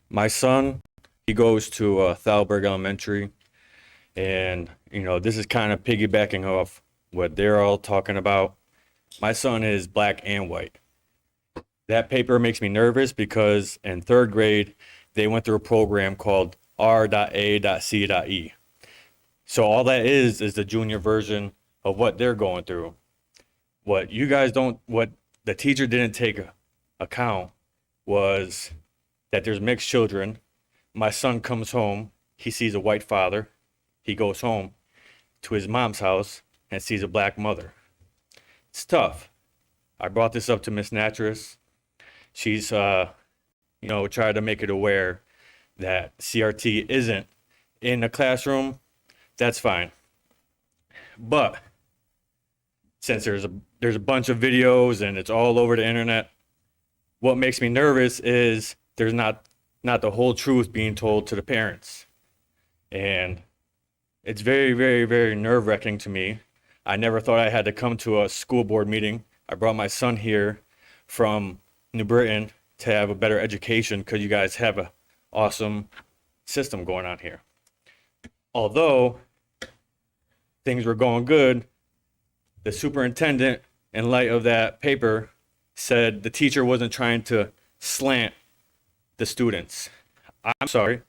Speaker 19: My son, he goes to Thalberg Elementary, and this is kind of piggybacking off what they're all talking about. My son is Black and white. That paper makes me nervous because in third grade, they went through a program called R.A.C.E. So all that is the junior version of what they're going through. What the teacher didn't take account was that there's mixed children. My son comes home, he sees a white father. He goes home to his mom's house and sees a Black mother. It's tough. I brought this up to Miss Natras. She's, tried to make it aware that CRT isn't in the classroom. That's fine. But since there's a bunch of videos and it's all over the internet, what makes me nervous is there's not the whole truth being told to the parents. And it's very, very, very nerve-wracking to me. I never thought I had to come to a school board meeting. I brought my son here from New Britain to have a better education because you guys have an awesome system going on here. Although things were going good, the superintendent, in light of that paper, said the teacher wasn't trying to slant the students. I'm sorry.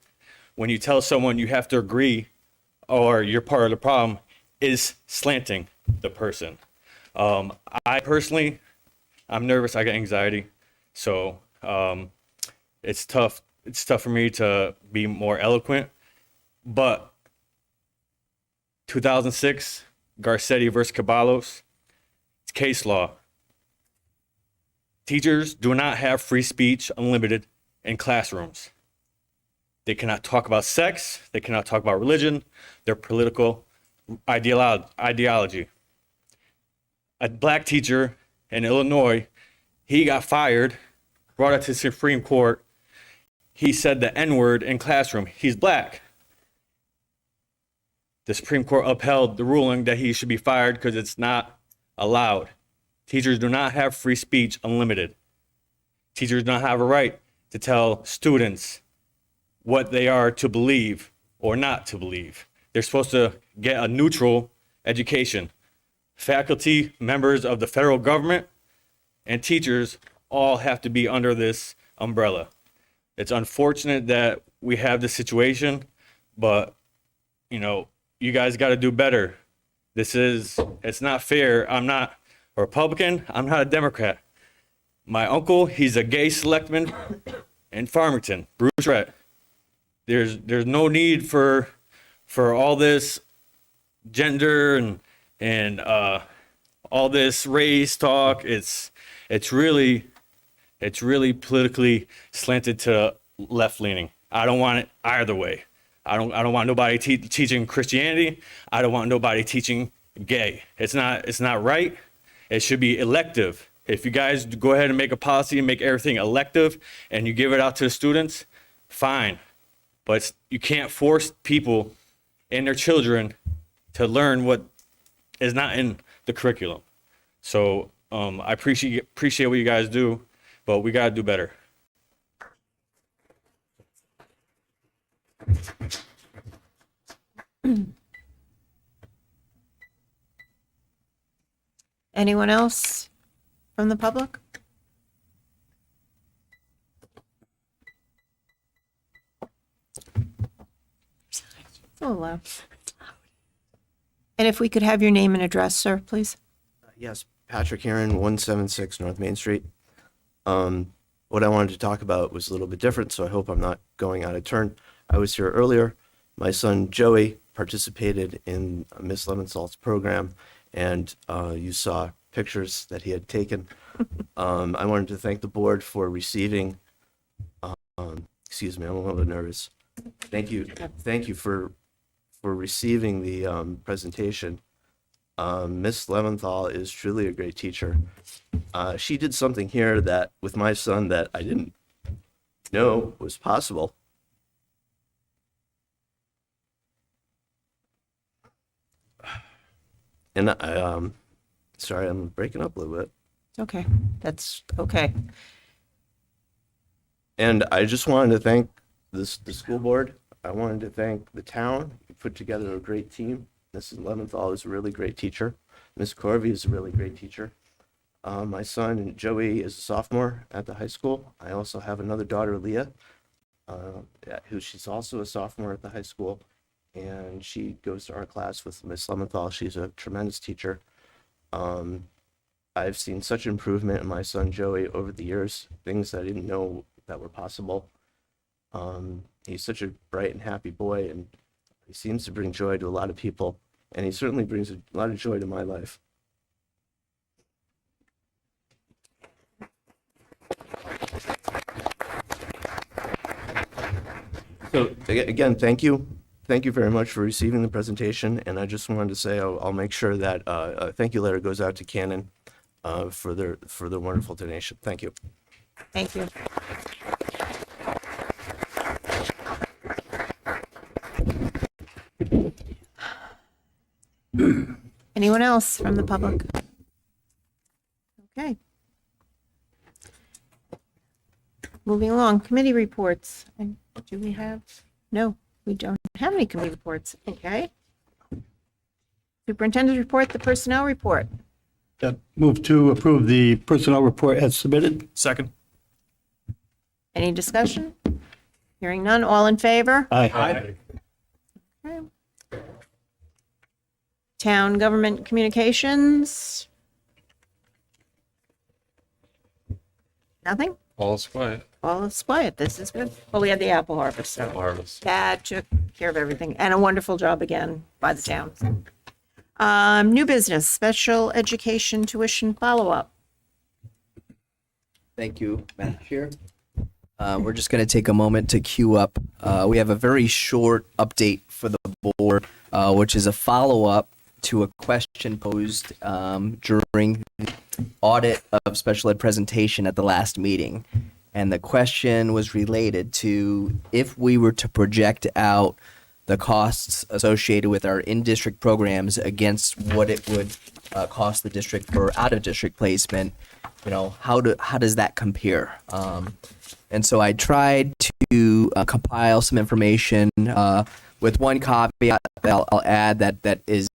Speaker 19: When you tell someone you have to agree or you're part of the problem, is slanting the person. I personally, I'm nervous. I get anxiety. So it's tough. It's tough for me to be more eloquent. But 2006, Garcetti versus Caballos. It's case law. Teachers do not have free speech unlimited in classrooms. They cannot talk about sex. They cannot talk about religion, their political ideology. A black teacher in Illinois, he got fired, brought it to the Supreme Court. He said the N-word in classroom. He's black. The Supreme Court upheld the ruling that he should be fired because it's not allowed. Teachers do not have free speech unlimited. Teachers don't have a right to tell students what they are to believe or not to believe. They're supposed to get a neutral education. Faculty, members of the federal government, and teachers all have to be under this umbrella. It's unfortunate that we have this situation, but you guys got to do better. It's not fair. I'm not a Republican. I'm not a Democrat. My uncle, he's a gay selectman in Farmington, Bruce Rhett. There's no need for all this gender and all this race talk. It's really politically slanted to left leaning. I don't want it either way. I don't want nobody teaching Christianity. I don't want nobody teaching gay. It's not right. It should be elective. If you guys go ahead and make a policy and make everything elective and you give it out to the students, fine. But you can't force people and their children to learn what is not in the curriculum. So I appreciate what you guys do, but we got to do better.
Speaker 1: Anyone else from the public? It's a little loud. And if we could have your name and address, sir, please.
Speaker 20: Yes, Patrick Heron, 176 North Main Street. What I wanted to talk about was a little bit different, so I hope I'm not going out of turn. I was here earlier. My son Joey participated in Miss Levensal's program, and you saw pictures that he had taken. I wanted to thank the board for receiving, excuse me, I'm a little bit nervous. Thank you for receiving the presentation. Miss Leventhal is truly a great teacher. She did something here that with my son that I didn't know was possible. And sorry, I'm breaking up a little bit.
Speaker 1: Okay, that's okay.
Speaker 20: And I just wanted to thank the school board. I wanted to thank the town. You put together a great team. Mrs. Leventhal is a really great teacher. Miss Corvey is a really great teacher. My son Joey is a sophomore at the high school. I also have another daughter, Leah, she's also a sophomore at the high school, and she goes to our class with Miss Leventhal. She's a tremendous teacher. I've seen such improvement in my son Joey over the years, things I didn't know that were possible. He's such a bright and happy boy, and he seems to bring joy to a lot of people, and he certainly brings a lot of joy to my life. So again, thank you. Thank you very much for receiving the presentation, and I just wanted to say I'll make sure that a thank you letter goes out to Canon for their wonderful donation. Thank you.
Speaker 1: Thank you. Anyone else from the public? Okay. Moving along, committee reports. And do we have? No, we don't have any committee reports. Okay. Superintendent's report, the personnel report.
Speaker 4: Move to approve the personnel report as submitted.
Speaker 3: Second.
Speaker 1: Any discussion? Hearing none, all in favor?
Speaker 4: Aye.
Speaker 1: Okay. Town government communications? Nothing?
Speaker 18: All is quiet.
Speaker 1: All is quiet. This is good. Well, we had the apple harvest, so
Speaker 18: Harvest.
Speaker 1: that took care of everything. And a wonderful job again by the town. New business, special education tuition follow-up.
Speaker 8: Thank you, Madam Chair. We're just going to take a moment to queue up. We have a very short update for the board, which is a follow-up to a question posed during the audit of special ed presentation at the last meeting. And the question was related to if we were to project out the costs associated with our in-district programs against what it would cost the district for out-of-district placement, how does that compare? And so I tried to compile some information with one caveat that I'll add that is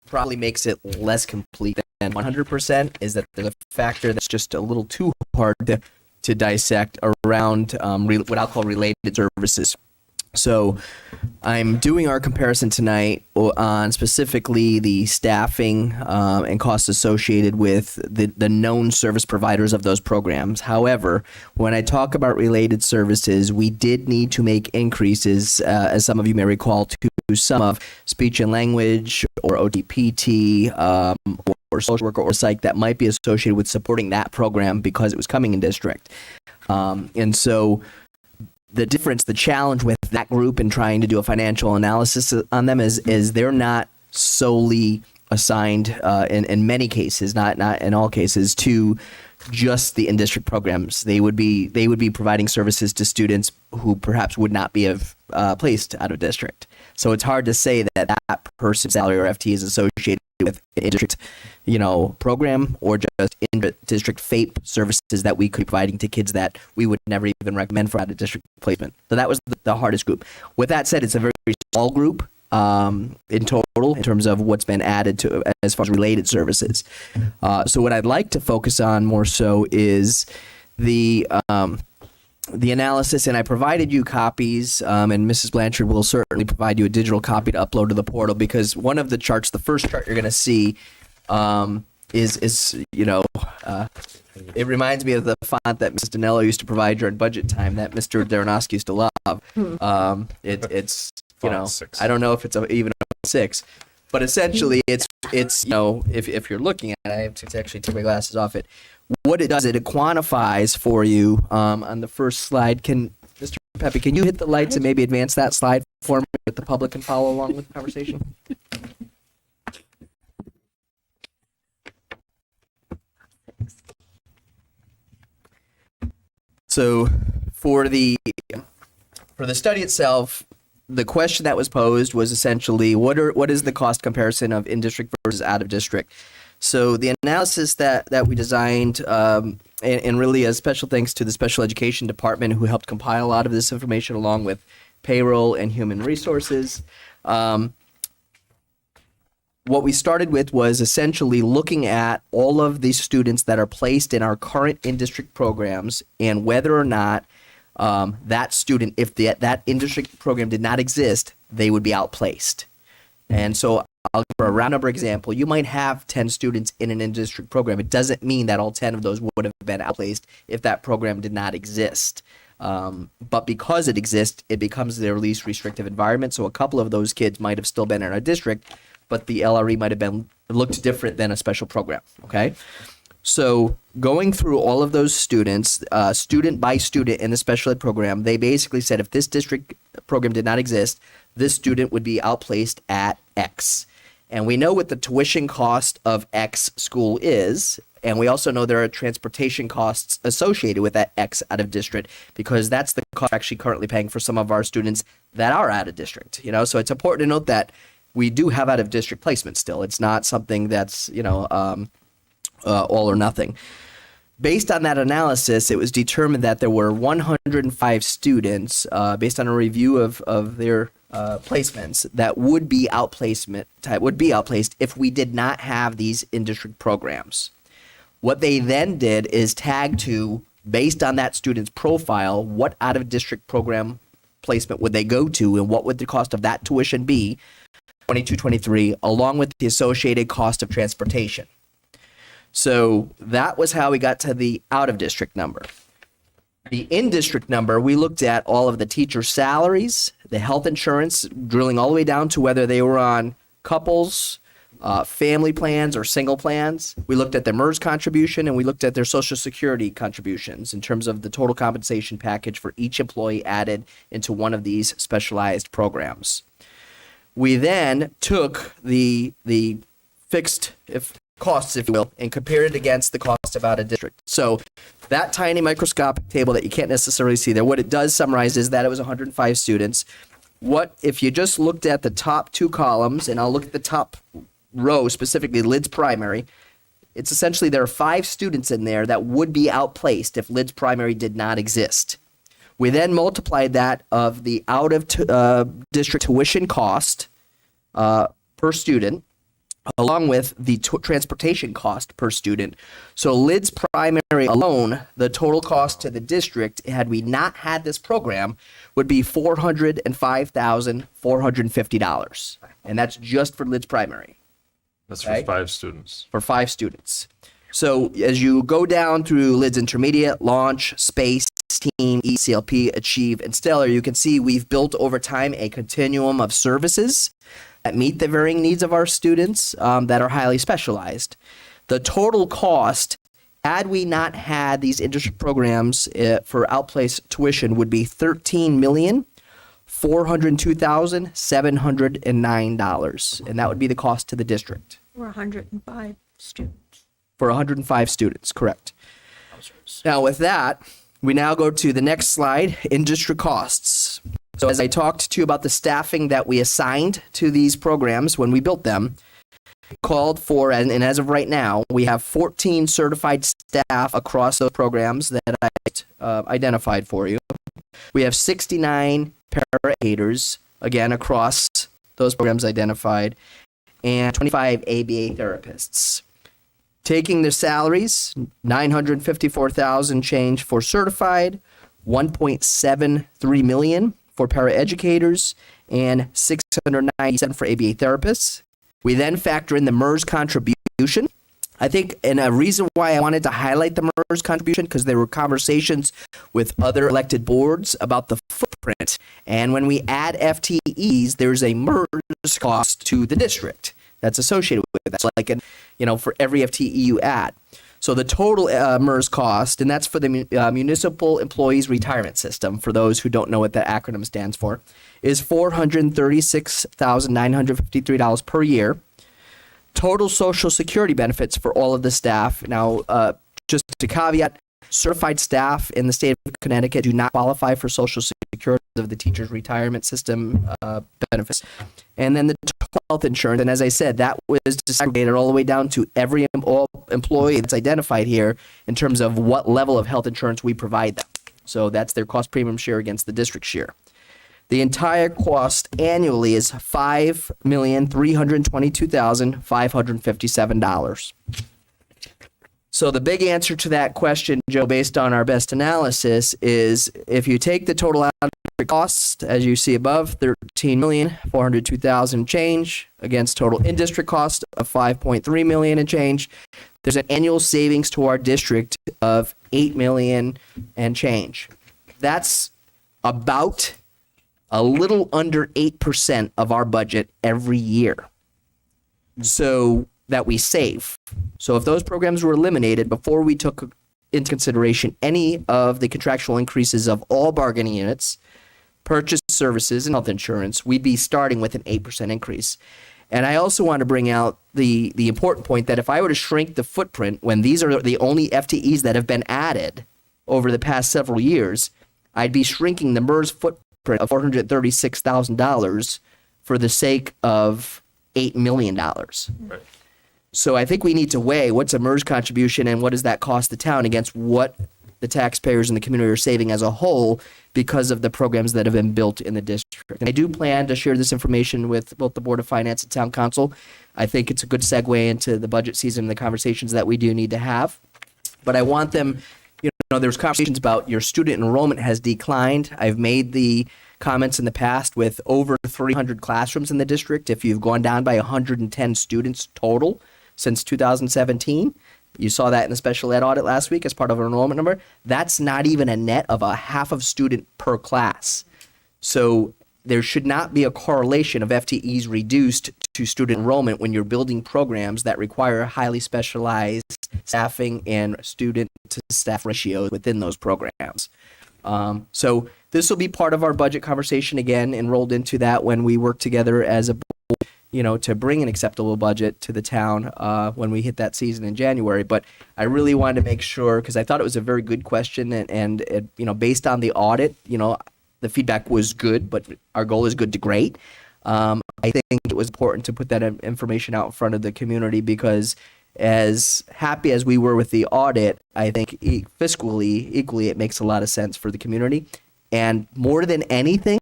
Speaker 8: probably makes it less complete than 100%, is that there's a factor that's just a little too hard to dissect around what I'll call related services. So I'm doing our comparison tonight on specifically the staffing and costs associated with the known service providers of those programs. However, when I talk about related services, we did need to make increases, as some of you may recall, to some of speech and language or OTPT or social worker or psych that might be associated with supporting that program because it was coming in district. And so the challenge with that group and trying to do a financial analysis on them is they're not solely assigned in many cases, not in all cases, to just the in-district programs. They would be providing services to students who perhaps would not be placed out of district. So it's hard to say that person's salary or FT is associated with an in-district, program or just in-district FAPE services that we could be providing to kids that we would never even recommend for out-of-district placement. So that was the hardest group. With that said, it's a very small group in total in terms of what's been added to as far as related services. So what I'd like to focus on more so is the analysis, and I provided you copies, and Mrs. Blanchard will certainly provide you a digital copy to upload to the portal, because one of the charts, the first chart you're going to see, it reminds me of the font that Mrs. Danello used to provide during budget time that Mr. Daranoski used to love. It's I don't know if it's even a 6, but essentially it's if you're looking at it, I have to actually take my glasses off it. What it does, it quantifies for you on the first slide. Mr. Pepe, can you hit the lights and maybe advance that slide for me that the public can follow along with the conversation? So for the study itself, the question that was posed was essentially what is the cost comparison of in-district versus out-of-district? So the analysis that we designed, and really a special thanks to the special education department who helped compile a lot of this information along with payroll and human resources. What we started with was essentially looking at all of the students that are placed in our current in-district programs and whether or not that student, if that in-district program did not exist, they would be outplaced. And so I'll give for a round number example, you might have 10 students in an in-district program. It doesn't mean that all 10 of those would have been outplaced if that program did not exist. But because it exists, it becomes their least restrictive environment. So a couple of those kids might have still been in our district, but the LRE might have looked different than a special program, okay? So going through all of those students, student by student in the special ed program, they basically said if this district program did not exist, this student would be outplaced at X. And we know what the tuition cost of X school is, and we also know there are transportation costs associated with that X out of district, because that's the cost we're actually currently paying for some of our students that are out of district. So it's important to note that we do have out of district placement still. It's not something that's all or nothing. Based on that analysis, it was determined that there were 105 students, based on a review of their placements, that would be outplaced if we did not have these in-district programs. What they then did is tag to, based on that student's profile, what out-of-district program placement would they go to, and what would the cost of that tuition be, 22-23, along with the associated cost of transportation. So that was how we got to the out-of-district number. The in-district number, we looked at all of the teacher salaries, the health insurance, drilling all the way down to whether they were on couples, family plans or single plans. We looked at their MERS contribution, and we looked at their Social Security contributions in terms of the total compensation package for each employee added into one of these specialized programs. We then took the fixed costs, if you will, and compared it against the cost of out of district. So that tiny microscopic table that you can't necessarily see there, what it does summarize is that it was 105 students. What if you just looked at the top two columns, and I'll look at the top row specifically, Lids Primary, it's essentially there are 5 students in there that would be outplaced if Lids Primary did not exist. We then multiplied that of the out of district tuition cost per student, along with the transportation cost per student. So Lids Primary alone, the total cost to the district, had we not had this program, would be $405,450. And that's just for Lids Primary.
Speaker 6: That's
Speaker 8: Okay?
Speaker 6: for 5 students.
Speaker 8: For 5 students. So as you go down through Lids Intermediate, Launch, Space, Team, ECLP, Achieve, and Stellar, you can see we've built over time a continuum of services that meet the varying needs of our students that are highly specialized. The total cost, had we not had these industry programs for outplaced tuition, would be $13,402,709, and that would be the cost to the district.
Speaker 1: We're 105 students.
Speaker 8: For 105 students, correct. Now with that, we now go to the next slide, industry costs. So as I talked to you about the staffing that we assigned to these programs when we built them, called for, and as of right now, we have 14 certified staff across those programs that I identified for you. We have 69 para-educators, again, across those programs identified, and 25 ABA therapists. Taking their salaries, $954,000 change for certified, $1.73 million for paraeducators, and $697 for ABA therapists. We then factor in the MERS contribution. I think, and a reason why I wanted to highlight the MERS contribution, because there were conversations with other elected boards about the footprint. And when we add FTEs, there's a MERS cost to the district that's associated with that. So like, for every FTE you add. So the total MERS cost, and that's for the Municipal Employees Retirement System, for those who don't know what that acronym stands for, is $436,953 per year. Total Social Security benefits for all of the staff. Now, just to caveat, certified staff in the state of Connecticut do not qualify for Social Security of the Teachers Retirement System benefits. And then the health insurance, and as I said, that was disaggregated all the way down to all employee that's identified here in terms of what level of health insurance we provide them. So that's their cost premium share against the district share. The entire cost annually is $5,322,557. So the big answer to that question, Joe, based on our best analysis, is if you take the total out-of-district cost, as you see above, $13,402,000 change against total in-district cost of $5.3 million and change, there's an annual savings to our district of $8 million and change. That's about a little under 8% of our budget every year. So that we save. So if those programs were eliminated before we took into consideration any of the contractual increases of all bargaining units, purchase services, and health insurance, we'd be starting with an 8% increase. And I also want to bring out the important point that if I were to shrink the footprint when these are the only FTEs that have been added over the past several years, I'd be shrinking the MERS footprint of $436,000 for the sake of $8 million. Right. So I think we need to weigh what's a MERS contribution and what does that cost the town against what the taxpayers in the community are saving as a whole because of the programs that have been built in the district. And I do plan to share this information with both the Board of Finance and Town Council. I think it's a good segue into the budget season and the conversations that we do need to have. But I want them, there's conversations about your student enrollment has declined. I've made the comments in the past with over 300 classrooms in the district. If you've gone down by 110 students total since 2017, you saw that in the special ed audit last week as part of our enrollment number. That's not even a net of a half of student per class. So there should not be a correlation of FTEs reduced to student enrollment when you're building programs that require highly specialized staffing and student to staff ratios within those programs. So this will be part of our budget conversation again, enrolled into that when we work together as a board, to bring an acceptable budget to the town when we hit that season in January. But I really wanted to make sure, because I thought it was a very good question, and it, based on the audit, the feedback was good, but our goal is good to great. I think it was important to put that information out in front of the community, because as happy as we were with the audit, I think fiscally, equally, it makes a lot of sense for the community. And more than anything,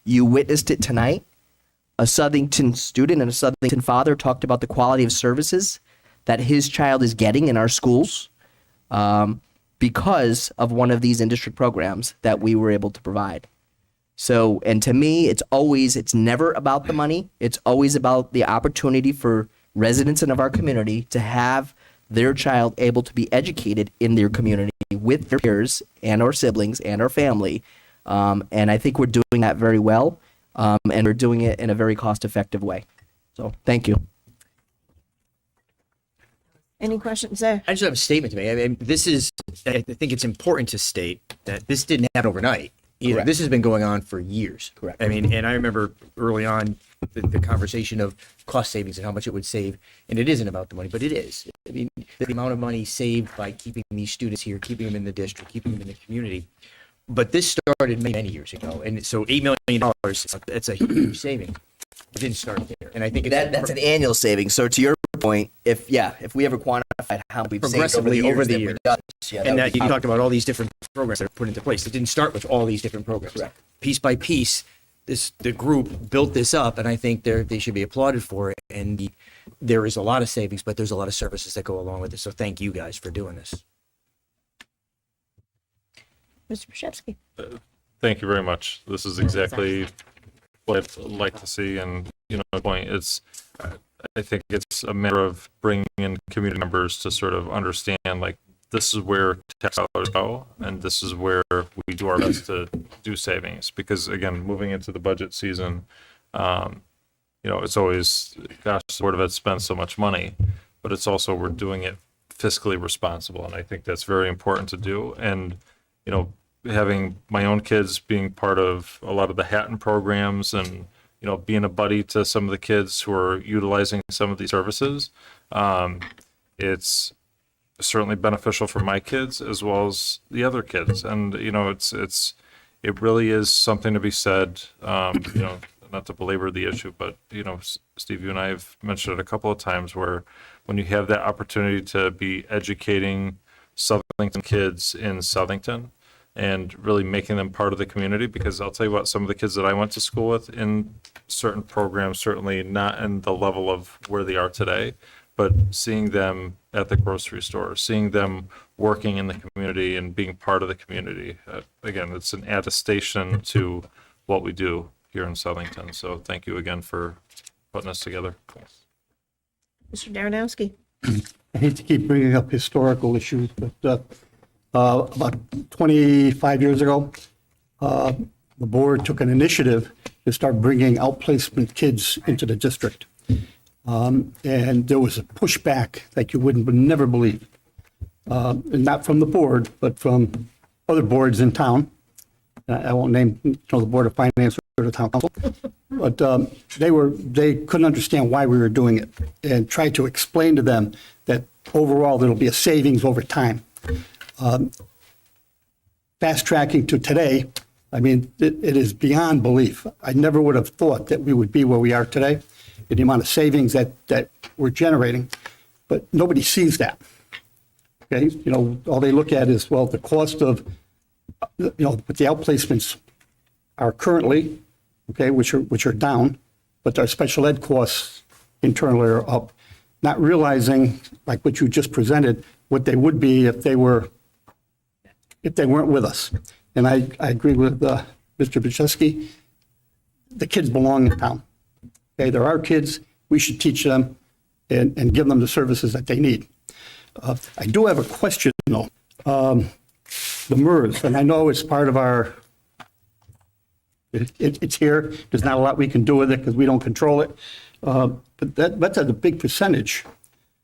Speaker 8: you witnessed it tonight. A Southington student and a Southington father talked about the quality of services that his child is getting in our schools because of one of these in-district programs that we were able to provide. So, and to me, it's never about the money. It's always about the opportunity for residents of our community to have their child able to be educated in their community with their peers and our siblings and our family. And I think we're doing that very well. And we're doing it in a very cost-effective way. So, thank you.
Speaker 1: Any questions there?
Speaker 3: I just have a statement to make. I mean, I think it's important to state that this didn't happen overnight.
Speaker 8: Correct.
Speaker 3: This has been going on for years.
Speaker 8: Correct.
Speaker 3: I mean, and I remember early on the conversation of cost savings and how much it would save. And it isn't about the money, but it is. I mean, the amount of money saved by keeping these students here, keeping them in the district, keeping them in the community. But this started many years ago. And so $8 million, it's a huge saving. It didn't start there. And I think
Speaker 8: That's an annual saving. So to your point, if we ever quantified how we've saved
Speaker 3: over the years.
Speaker 8: Yeah,
Speaker 3: And that you talked about all these different programs that are put into place. It didn't start with all these different programs.
Speaker 8: Correct.
Speaker 3: Piece by piece, the group built this up, and I think they should be applauded for it. And there is a lot of savings, but there's a lot of services that go along with it. So thank you guys for doing this.
Speaker 1: Mr. Przewski.
Speaker 21: Thank you very much. This is exactly what I'd like to see. And, point is, I think it's a matter of bringing in community members to sort of understand, like, this is where tax dollars go, and this is where we do our best to do savings. Because, again, moving into the budget season, it's always, gosh, the Board of Ed spends so much money, but it's also we're doing it fiscally responsible. And I think that's very important to do. And, having my own kids being part of a lot of the Hatton programs and, being a buddy to some of the kids who are utilizing some of these services, it's certainly beneficial for my kids as well as the other kids. And, it really is something to be said, not to belabor the issue, but, Steve, you and I have mentioned it a couple of times where when you have that opportunity to be educating Southington kids in Southington, and really making them part of the community, because I'll tell you what, some of the kids that I went to school with in certain programs, certainly not in the level of where they are today, but seeing them at the grocery store, seeing them working in the community and being part of the community. Again, it's an attestation to what we do here in Southington. So thank you again for putting us together.
Speaker 1: Mr. Darrenowski.
Speaker 4: I hate to keep bringing up historical issues, but about 25 years ago, the board took an initiative to start bringing outplacement kids into the district. And there was a pushback that you would never believe. And not from the board, but from other boards in town. I won't name the Board of Finance or the Town Council, but they couldn't understand why we were doing it, and tried to explain to them that overall there'll be a savings over time. Fast tracking to today, I mean, it is beyond belief. I never would have thought that we would be where we are today, in the amount of savings that we're generating, but nobody sees that. Okay, all they look at is, well, the cost of, what the outplacements are currently, okay, which are down, but our special ed costs internally are up, not realizing, like what you just presented, what they would be if they weren't with us. And I agree with Mr. Bachewski. The kids belong in town. Okay, they're our kids. We should teach them and give them the services that they need. I do have a question, though. The MERS, and I know it's part of our It's here. There's not a lot we can do with it because we don't control it. But that's a big percentage.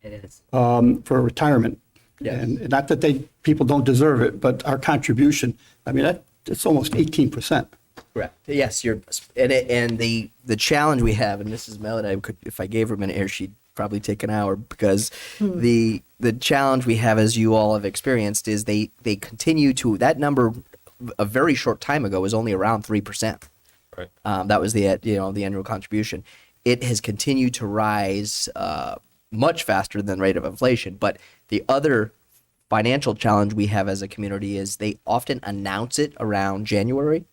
Speaker 5: It is.
Speaker 4: For retirement.
Speaker 8: Yes.
Speaker 4: And not that people don't deserve it, but our contribution, I mean, it's almost 18%.
Speaker 8: Correct. Yes, and the challenge we have, and Mrs. Melody, if I gave her a minute here, she'd probably take an hour because the challenge we have, as you all have experienced, is they continue to, that number a very short time ago was only around 3%.
Speaker 21: Right.
Speaker 8: That was the annual contribution. It has continued to rise much faster than the rate of inflation. But the other financial challenge we have as a community is they often announce it around January,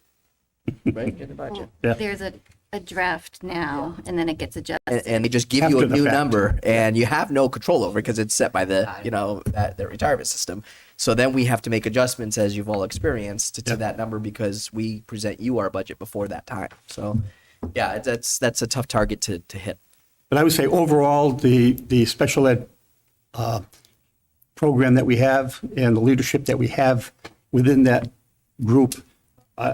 Speaker 8: right, in the budget.
Speaker 5: There's a draft now, and then it gets adjusted.
Speaker 8: And they just give you a new number, and you have no control over it because it's set by the retirement system. So then we have to make adjustments, as you've all experienced, to that number because we present you our budget before that time. So, yeah, that's a tough target to hit.
Speaker 4: But I would say overall, the special ed program that we have and the leadership that we have within that group,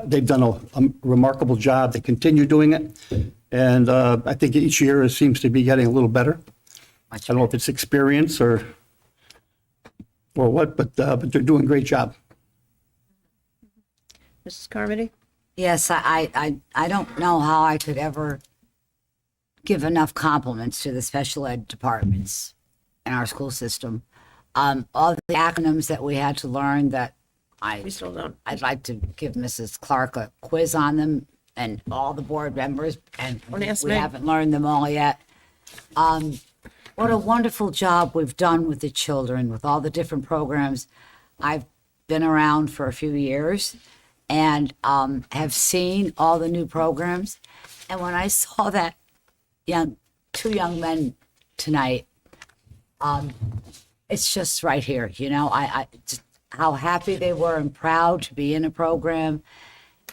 Speaker 4: they've done a remarkable job. They continue doing it. And I think each year it seems to be getting a little better. I don't know if it's experience or what, but they're doing a great job.
Speaker 1: Mrs. Carmody?
Speaker 5: Yes, I don't know how I could ever give enough compliments to the special ed departments in our school system. All the acronyms that we had to learn that
Speaker 1: We still don't.
Speaker 5: I'd like to give Mrs. Clark a quiz on them and all the board members, and
Speaker 1: Don't ask
Speaker 5: we
Speaker 1: me.
Speaker 5: haven't learned them all yet. What a wonderful job we've done with the children, with all the different programs. I've been around for a few years and have seen all the new programs. And when I saw that two young men tonight, it's just right here, I just how happy they were and proud to be in a program,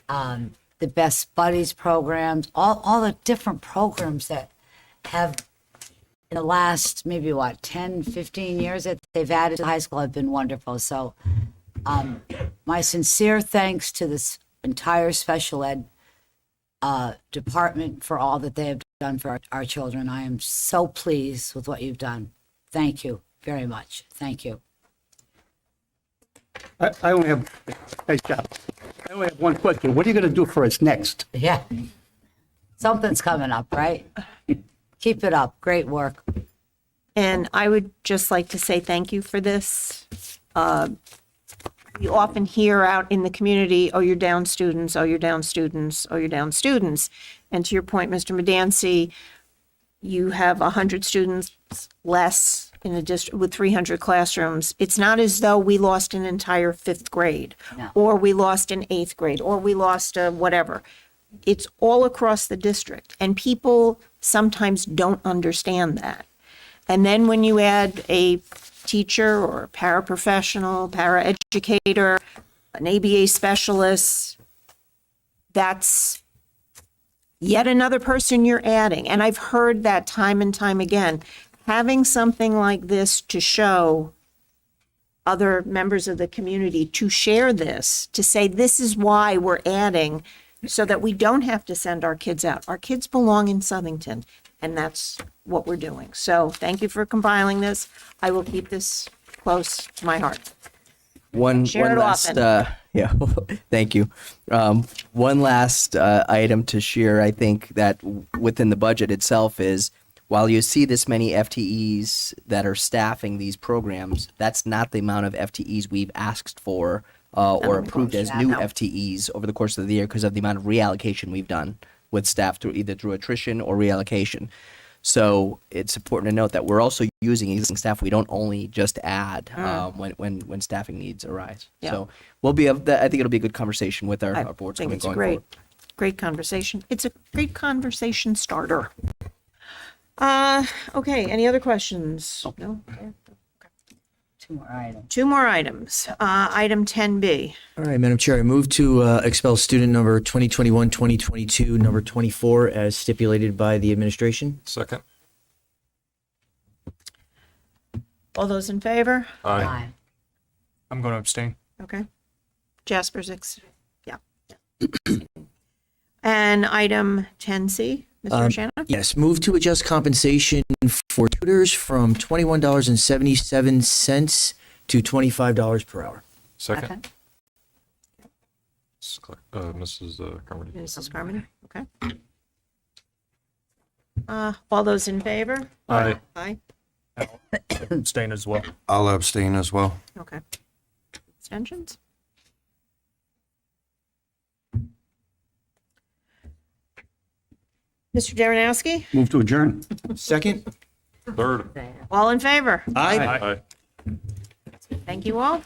Speaker 5: the Best Buddies programs, all the different programs that have in the last maybe 10, 15 years that they've added to high school have been wonderful. So my sincere thanks to this entire special ed department for all that they have done for our children. I am so pleased with what you've done. Thank you very much. Thank you.
Speaker 4: I only have, nice job. I only have one question. What are you going to do for us next?
Speaker 5: Yeah. Something's coming up, right? Keep it up. Great work.
Speaker 1: And I would just like to say thank you for this. You often hear out in the community, oh, you're down students, oh, you're down students, oh, you're down students. And to your point, Mr. Medancy, you have 100 students less in a district with 300 classrooms. It's not as though we lost an entire fifth grade, or we lost an eighth grade, or we lost whatever. It's all across the district, and people sometimes don't understand that. And then when you add a teacher or a paraprofessional, paraeducator, an ABA specialist, that's yet another person you're adding. And I've heard that time and time again. Having something like this to show other members of the community, to share this, to say this is why we're adding, so that we don't have to send our kids out. Our kids belong in Southington, and that's what we're doing. So thank you for compiling this. I will keep this close to my heart.
Speaker 8: One
Speaker 1: Share it
Speaker 8: last,
Speaker 1: often.
Speaker 8: thank you. One last item to share, I think that within the budget itself is, while you see this many FTEs that are staffing these programs, that's not the amount of FTEs we've asked for or approved as new FTEs over the course of the year because of the amount of reallocation we've done with staff through attrition or reallocation. So it's important to note that we're also using existing staff. We don't only just add when staffing needs arise.
Speaker 1: Yeah.
Speaker 8: So I think it'll be a good conversation with our boards going forward.
Speaker 1: Great conversation. It's a great conversation starter. Okay, any other questions? No? Two more items. Item 10B.
Speaker 3: All right, Madam Chair, I move to expel student number 2021-2022, number 24, as stipulated by the administration.
Speaker 21: Second.
Speaker 1: All those in favor?
Speaker 21: Aye.
Speaker 22: I'm going to abstain.
Speaker 1: Okay. Jasper's, yeah. And item 10C, Mr. Shannon?
Speaker 3: Yes, move to adjust compensation for tutors from $21.77 to $25 per hour.
Speaker 21: Second. Mrs. Carmody.
Speaker 1: Mrs. Carmody, okay. All those in favor?
Speaker 21: Aye.
Speaker 1: Aye,
Speaker 13: Abstain as well. I'll abstain as well.
Speaker 1: okay. Abstentions? Mr. Darrenowski?
Speaker 4: Move to adjourn.
Speaker 3: Second?
Speaker 21: Third.
Speaker 1: All in favor?
Speaker 3: Aye.
Speaker 1: Thank you all.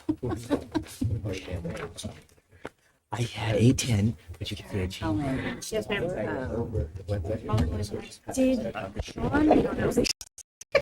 Speaker 3: I had A10, but you can see I changed.
Speaker 1: Yes, ma'am.
Speaker 2: Did Sean,